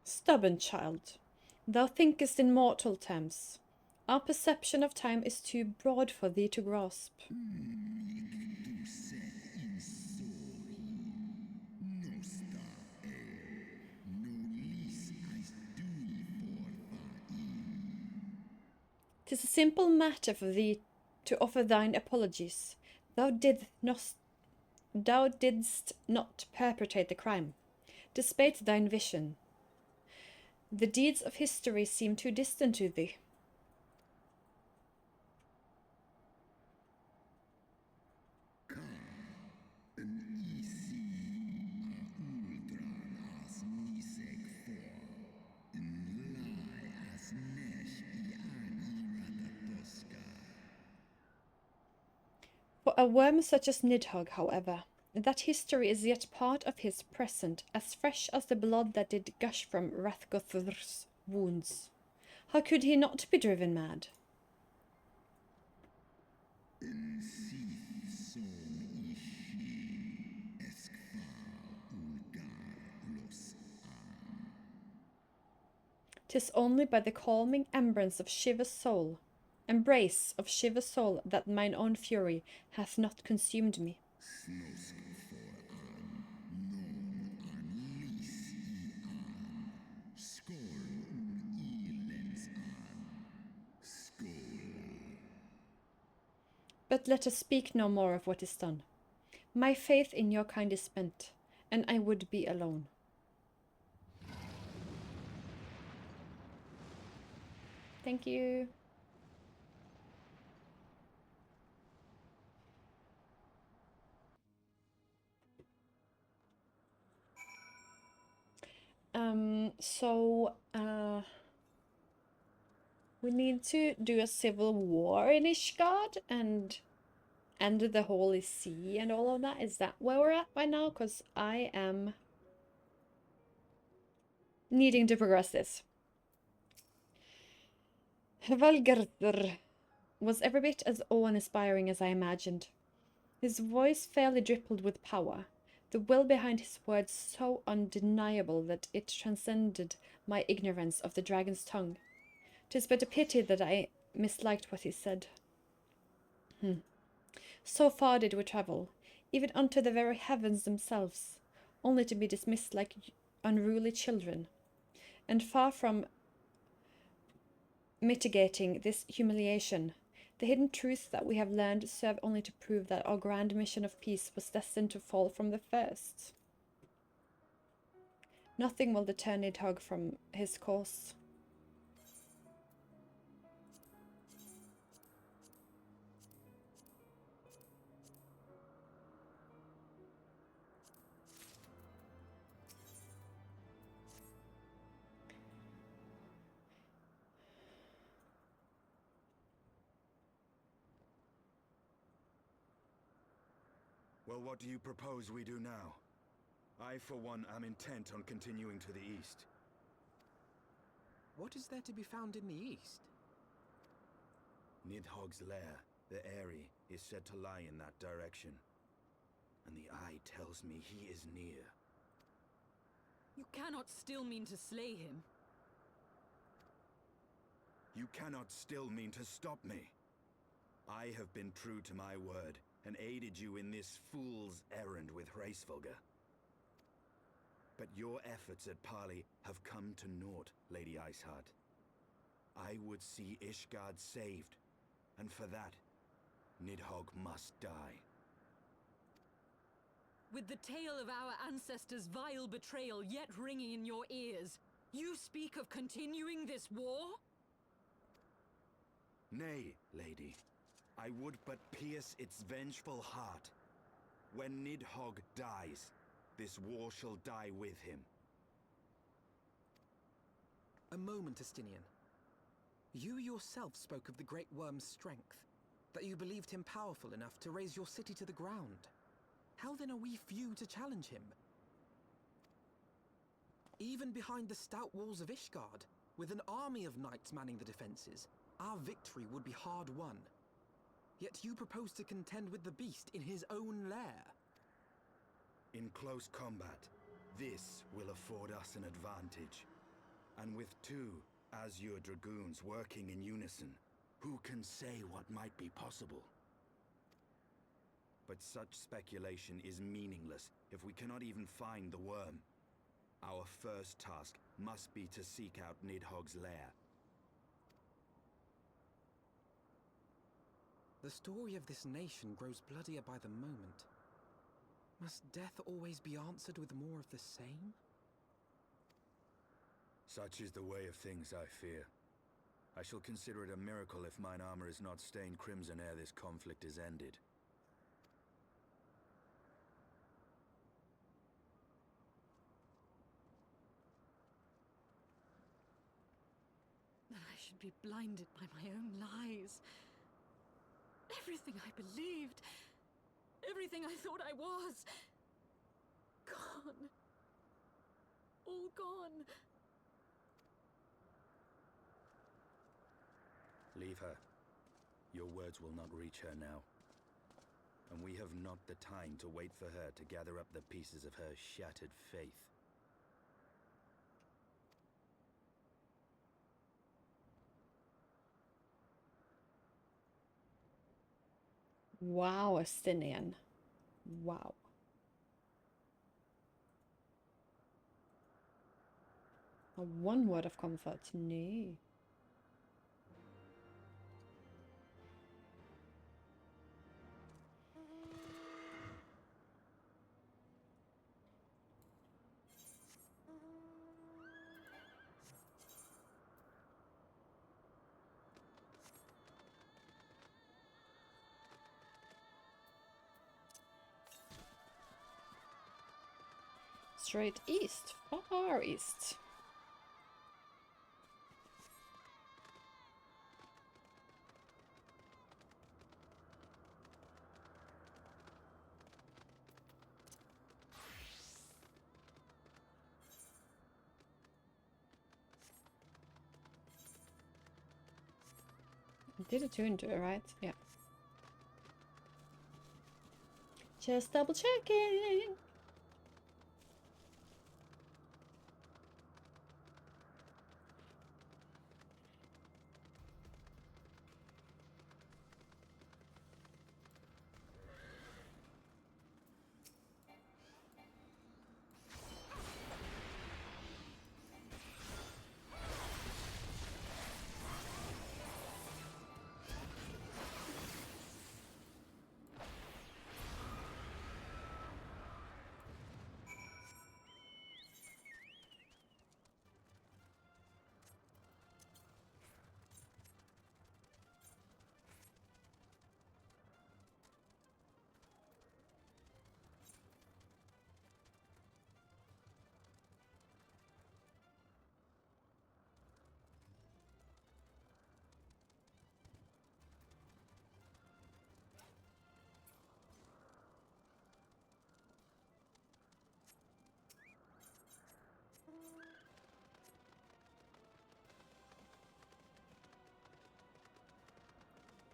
Stubborn child, thou thinkest in mortal terms. Our perception of time is too broad for thee to grasp. "'Tis a simple matter for thee to offer thine apologies. Thou didst not perpetrate the crime, despite thine vision. The deeds of history seem too distant to thee. For a worm such as Nidhogg, however, that history is yet part of his present, as fresh as the blood that did gush from Hraesvelgr's wounds. How could he not be driven mad? "'Tis only by the calming embrace of Shiva's soul that mine own fury hath not consumed me. But let us speak no more of what is done. My faith in your kind is spent, and I would be alone." Thank you. We need to do a civil war in Ishgard and end the Holy See and all of that. Is that where we're at right now? Because I am needing to progress this. Hraesvelgr was every bit as awe-inspiring as I imagined. His voice fairly drippled with power, the will behind his words so undeniable that it transcended my ignorance of the dragon's tongue. 'Tis but a pity that I misliked what he said. So far did we travel, even unto the very heavens themselves, only to be dismissed like unruly children. And far from mitigating this humiliation, the hidden truths that we have learned serve only to prove that our grand mission of peace was destined to fall from the first. Nothing will deter Nidhogg from his course. Well, what do you propose we do now? I, for one, am intent on continuing to the east. What is there to be found in the east? Nidhogg's lair, the Eyrie, is said to lie in that direction. And the eye tells me he is near. You cannot still mean to slay him. You cannot still mean to stop me. I have been true to my word, and aided you in this fool's errand with Hraesvelgr. But your efforts at parley have come to naught, Lady Iceheart. I would see Ishgard saved, and for that, Nidhogg must die. With the tale of our ancestors' vile betrayal yet ringing in your ears, you speak of continuing this war? Nay, lady. I would but pierce its vengeful heart. When Nidhogg dies, this war shall die with him. A moment, Estinian. You yourself spoke of the Great Worm's strength, that you believed him powerful enough to raise your city to the ground. How then are we few to challenge him? Even behind the stout walls of Ishgard, with an army of knights manning the defenses, our victory would be hard won. Yet you propose to contend with the beast in his own lair. In close combat, this will afford us an advantage. And with two Azure Dragoons working in unison, who can say what might be possible? But such speculation is meaningless if we cannot even find the worm. Our first task must be to seek out Nidhogg's lair. The story of this nation grows bloodier by the moment. Must death always be answered with more of the same? Such is the way of things, I fear. I shall consider it a miracle if mine armor is not stained crimson ere this conflict is ended. That I should be blinded by my own lies. Everything I believed, everything I thought I was, gone. All gone. Leave her. Your words will not reach her now. And we have not the time to wait for her to gather up the pieces of her shattered faith. Wow, Estinian. Wow. One word of comfort. Nee. Straight east. Far east. Did a tune to it, right? Yeah. Just double checking.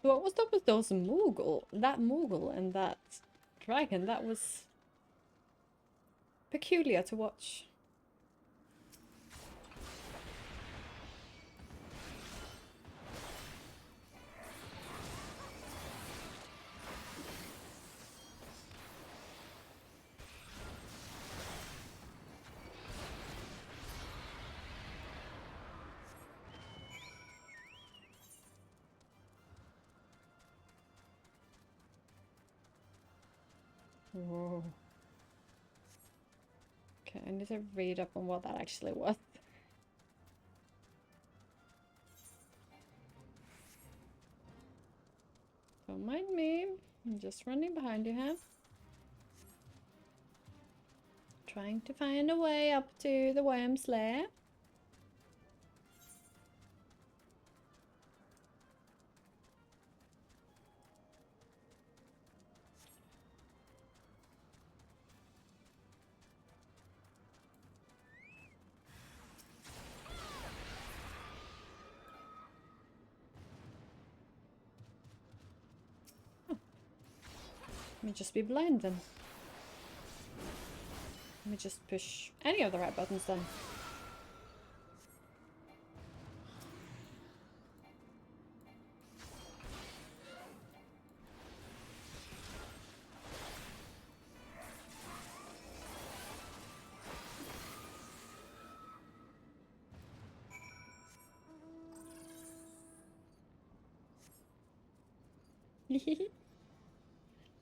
What was up with those Moogle? That Moogle and that dragon, that was peculiar to watch. Whoa. Okay, I need to read up on what that actually was. Don't mind me. I'm just running behind you, huh? Trying to find a way up to the worm's lair. Let me just be blind then. Let me just push any of the right buttons then.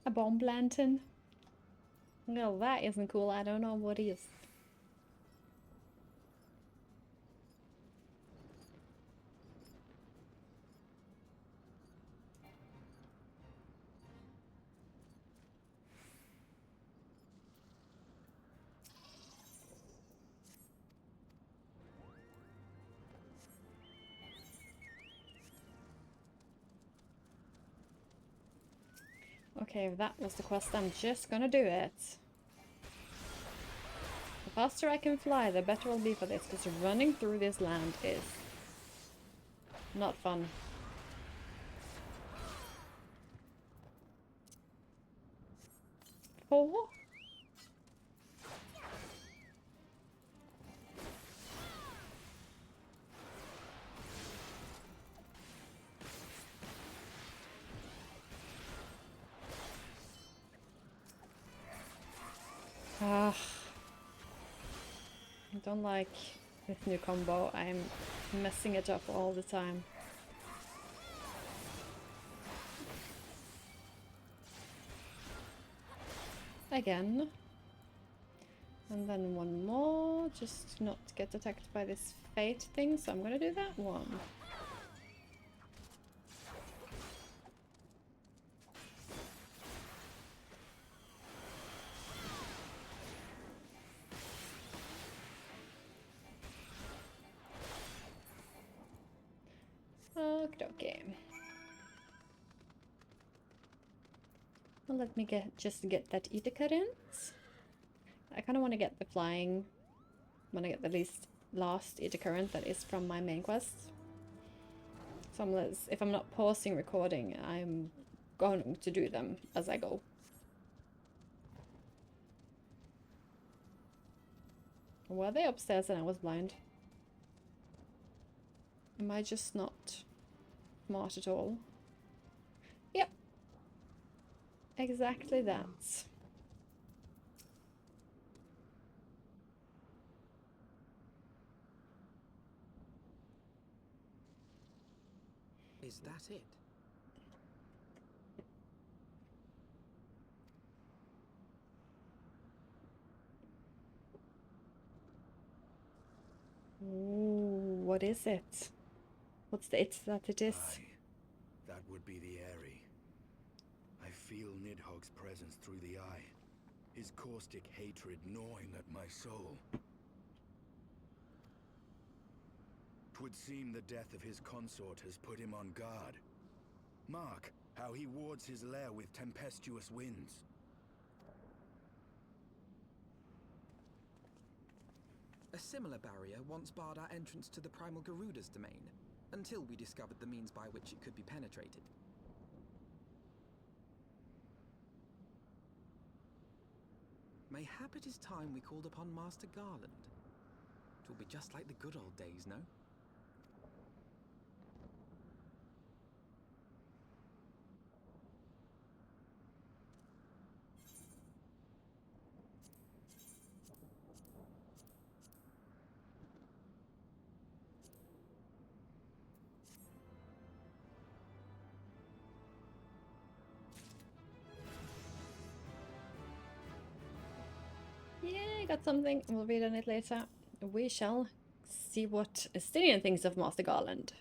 A bomb lantern. Well, that isn't cool. I don't know what is. Okay, if that was the quest, I'm just gonna do it. The faster I can fly, the better it'll be for this, because running through this land is not fun. Four? Ah, I don't like this new combo. I'm messing it up all the time. Again. And then one more, just not get attacked by this fate thing, so I'm gonna do that one. Okay. Well, let me just get that ether current. I kind of want to get the flying. Want to get the last ether current that is from my main quest. So if I'm not pausing recording, I'm going to do them as I go. Were they upstairs and I was blind? Am I just not smart at all? Yep. Exactly that. Is that it? Ooh, what is it? What's the it that it is? Aye, that would be the Airy. I feel Nidhogg's presence through the eye. His caustic hatred gnawing at my soul. 'Twould seem the death of his consort has put him on guard. Mark how he wards his lair with tempestuous winds. A similar barrier once barred our entrance to the primal Garuda's domain, until we discovered the means by which it could be penetrated. Mayhap it is time we called upon Master Garland. It will be just like the good old days, no? Yeah, I got something. We'll read on it later. We shall see what Estinian thinks of Master Garland.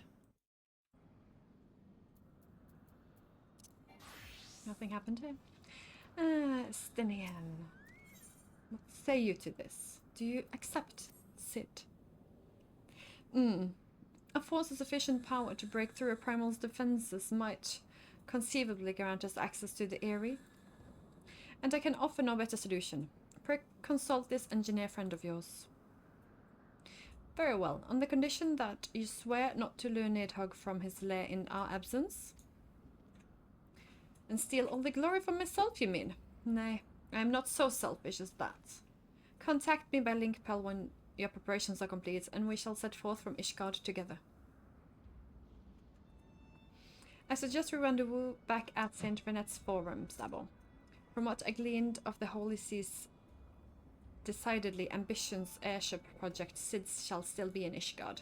Nothing happened here. Estinian. What say you to this? Do you accept Sid? A force of sufficient power to break through a primal's defenses might conceivably grant us access to the Eyrie. And I can offer no better solution. Pray consult this engineer friend of yours. Very well, on the condition that you swear not to lure Nidhogg from his lair in our absence. And steal all the glory for myself, you mean? Nay, I am not so selfish as that. Contact me by link Pel when your preparations are complete, and we shall set forth from Ishgard together. I suggest we rendezvous back at St. Renet's Forum, Sabo. From what I gleaned of the Holy Sea's decidedly ambitious airship project, Sid shall still be in Ishgard.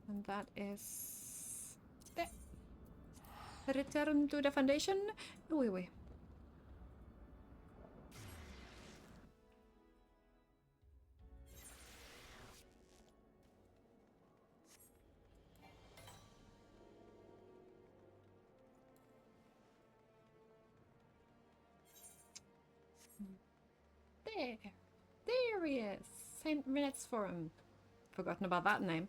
And that is... there. Return to the Foundation? Oui, oui. There. There he is. St. Renet's Forum. Forgotten about that name.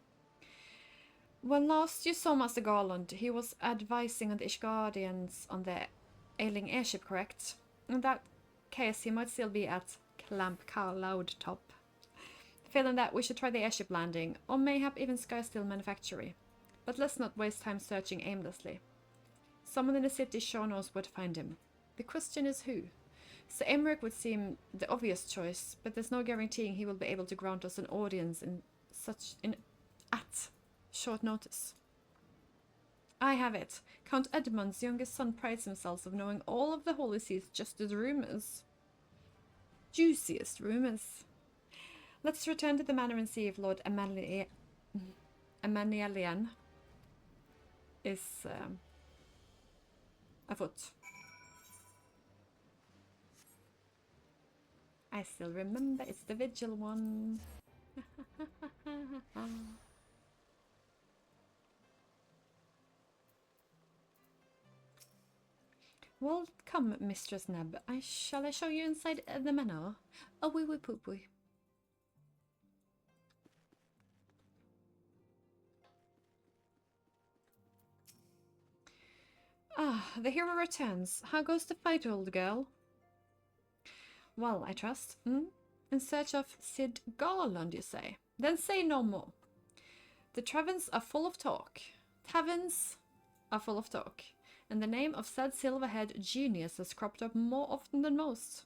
When last you saw Master Garland, he was advising on the Ishgardians on the ailing airship, correct? In that case, he might still be at Clamp Cloud Top. Failing that, we should try the airship landing, or mayhap even Skysteel Manufactory. But let's not waste time searching aimlessly. Someone in the city sure knows where to find him. The question is who? Sir Emmerich would seem the obvious choice, but there's no guaranteeing he will be able to grant us an audience at short notice. I have it. Count Edmund's youngest son prides himself of knowing all of the Holy Sea's justest rumors. Juiciest rumors. Let's return to the manor and see if Lord Emmanuelian is afoot. I still remember, it's the vigil one. Well, come, Mistress Neb. Shall I show you inside the manor? Oh, oui, oui, poop, oui. Ah, the hero returns. How goes the fight, old girl? Well, I trust. In search of Sid Garland, you say? Then say no more. The taverns are full of talk. And the name of said silver-haired genius has cropped up more often than most.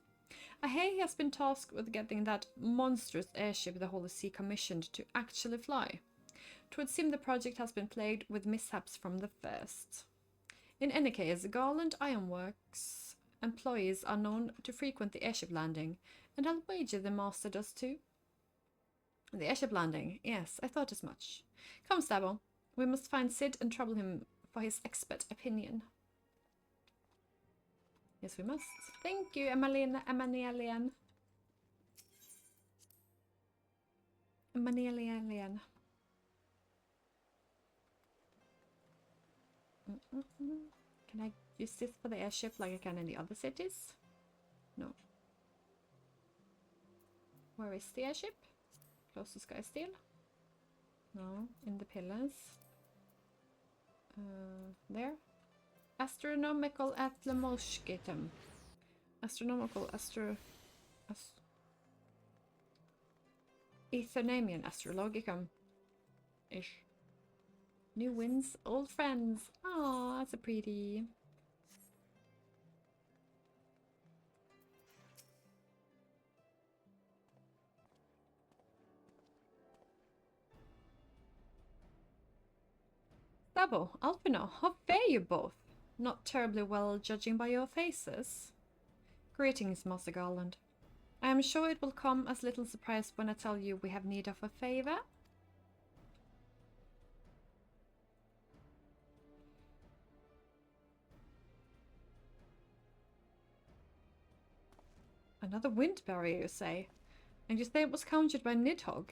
I hear he has been tasked with getting that monstrous airship the Holy See commissioned to actually fly. 'Twould seem the project has been plagued with mishaps from the first. In any case, Garland Ironworks employees are known to frequent the airship landing, and I'll wager the master does too. The airship landing, yes, I thought as much. Come, Stabbo, we must find Sid and trouble him for his expert opinion. Yes, we must. Thank you, Emmanuelian. Emmanuelian. Can I use this for the airship like I can in the other cities? No. Where is the airship? Close to Skysteel? No, in the pillars. There. Astronomical Atlamoshkitum. Astronomical Ethernamian Astrologicum. Ish. New wins, old friends. Aw, that's a pretty. Sabo, Alpino, how fare you both? Not terribly well, judging by your faces. Greetings, Master Garland. I am sure it will come as little surprise when I tell you we have need of a favor. Another wind barrier, you say? And you say it was conjured by Nidhogg?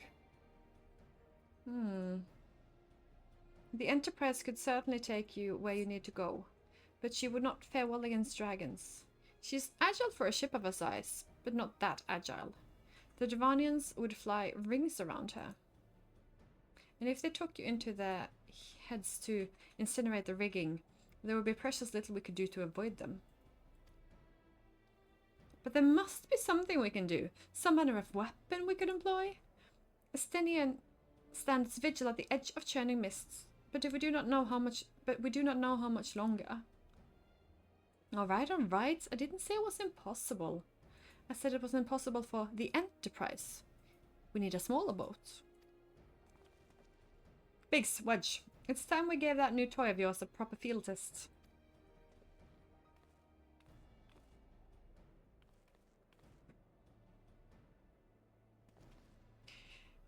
The Enterprise could certainly take you where you need to go, but she would not fare well against dragons. She's agile for a ship of her size, but not that agile. The Dravanians would fly rings around her. And if they took you into their heads to incinerate the rigging, there would be precious little we could do to avoid them. But there must be something we can do, some manner of weapon we could employ. Estenian stands vigil at the edge of churning mists, but we do not know how much longer. All right, I didn't say it was impossible. I said it was impossible for the Enterprise. We need a smaller boat. Biggs, Wedge, it's time we gave that new toy of yours a proper field test.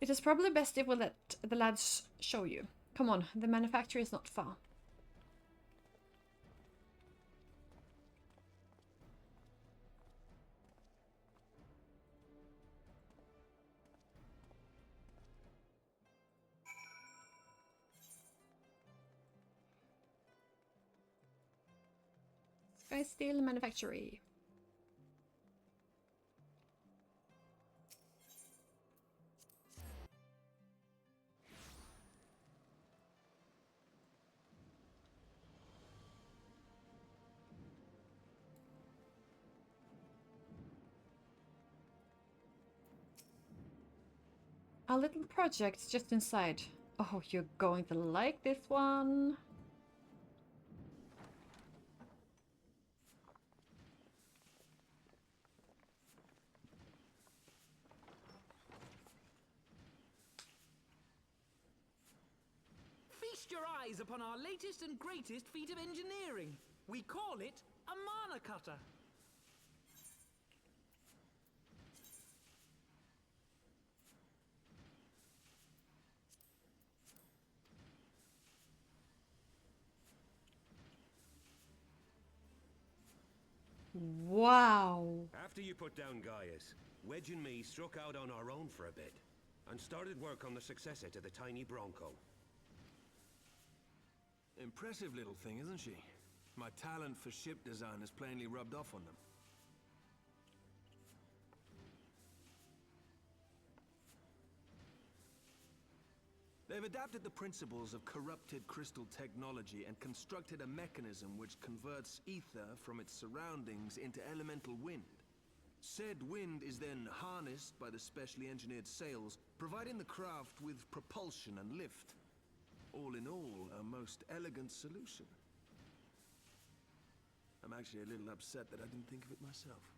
It is probably best if we let the lads show you. Come on, the manufactory is not far. Sky Steel Manufactory. Our little project's just inside. Oh, you're going to like this one. Feast your eyes upon our latest and greatest feat of engineering. We call it a mana cutter. Wow. After you put down Gaius, Wedge and me struck out on our own for a bit, and started work on the successor to the tiny Bronco. Impressive little thing, isn't she? My talent for ship design has plainly rubbed off on them. They've adapted the principles of corrupted crystal technology and constructed a mechanism which converts ether from its surroundings into elemental wind. Said wind is then harnessed by the specially engineered sails, providing the craft with propulsion and lift. All in all, a most elegant solution. I'm actually a little upset that I didn't think of it myself.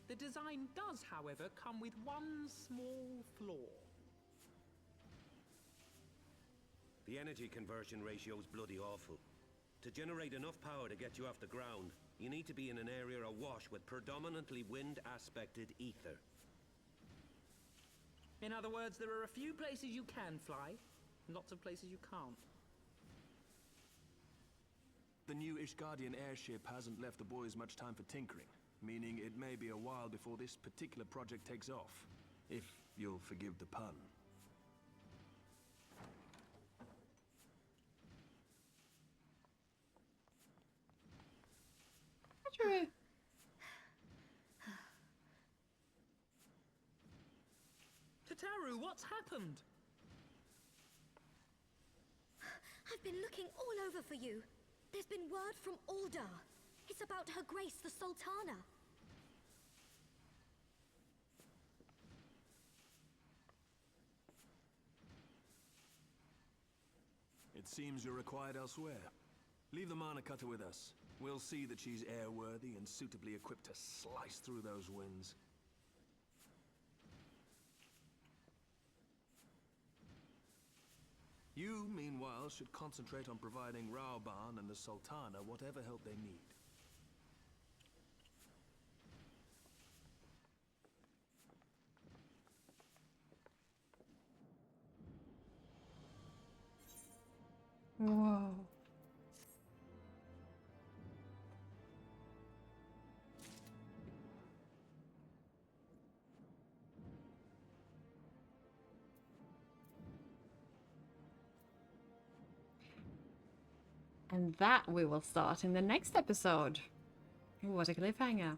The design does, however, come with one small flaw. The energy conversion ratio's bloody awful. To generate enough power to get you off the ground, you need to be in an area awash with predominantly wind-aspected ether. In other words, there are a few places you can fly, lots of places you can't. The new Ishgardian airship hasn't left the boys much time for tinkering, meaning it may be a while before this particular project takes off, if you'll forgive the pun. True. Tataru, what's happened? I've been looking all over for you. There's been word from Aldar. It's about Her Grace the Sultana. It seems you're required elsewhere. Leave the Mana Cutter with us. We'll see that she's airworthy and suitably equipped to slice through those winds. You, meanwhile, should concentrate on providing Raoban and the Sultana whatever help they need. Whoa. And that we will start in the next episode. What a cliffhanger.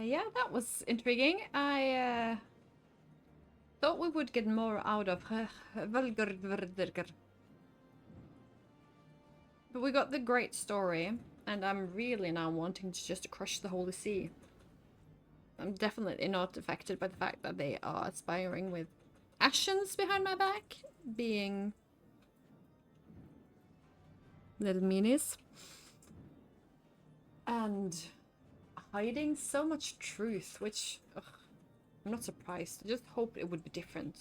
Yeah, that was intriguing. I thought we would get more out of Hraesvelgr. But we got the great story, and I'm really now wanting to just crush the Holy See. I'm definitely not affected by the fact that they are aspiring with Ashens behind my back, being little meanies. And hiding so much truth, which I'm not surprised. I just hoped it would be different.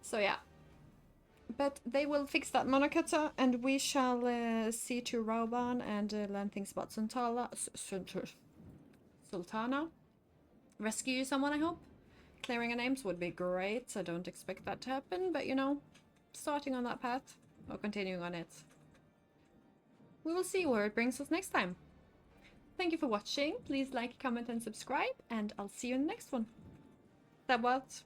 So yeah. But they will fix that Mana Cutter, and we shall see to Raoban and learn things about Sultana. Rescue someone, I hope. Clearing our names would be great. I don't expect that to happen, but you know, starting on that path or continuing on it. We will see where it brings us next time. Thank you for watching. Please like, comment, and subscribe, and I'll see you in the next one. That was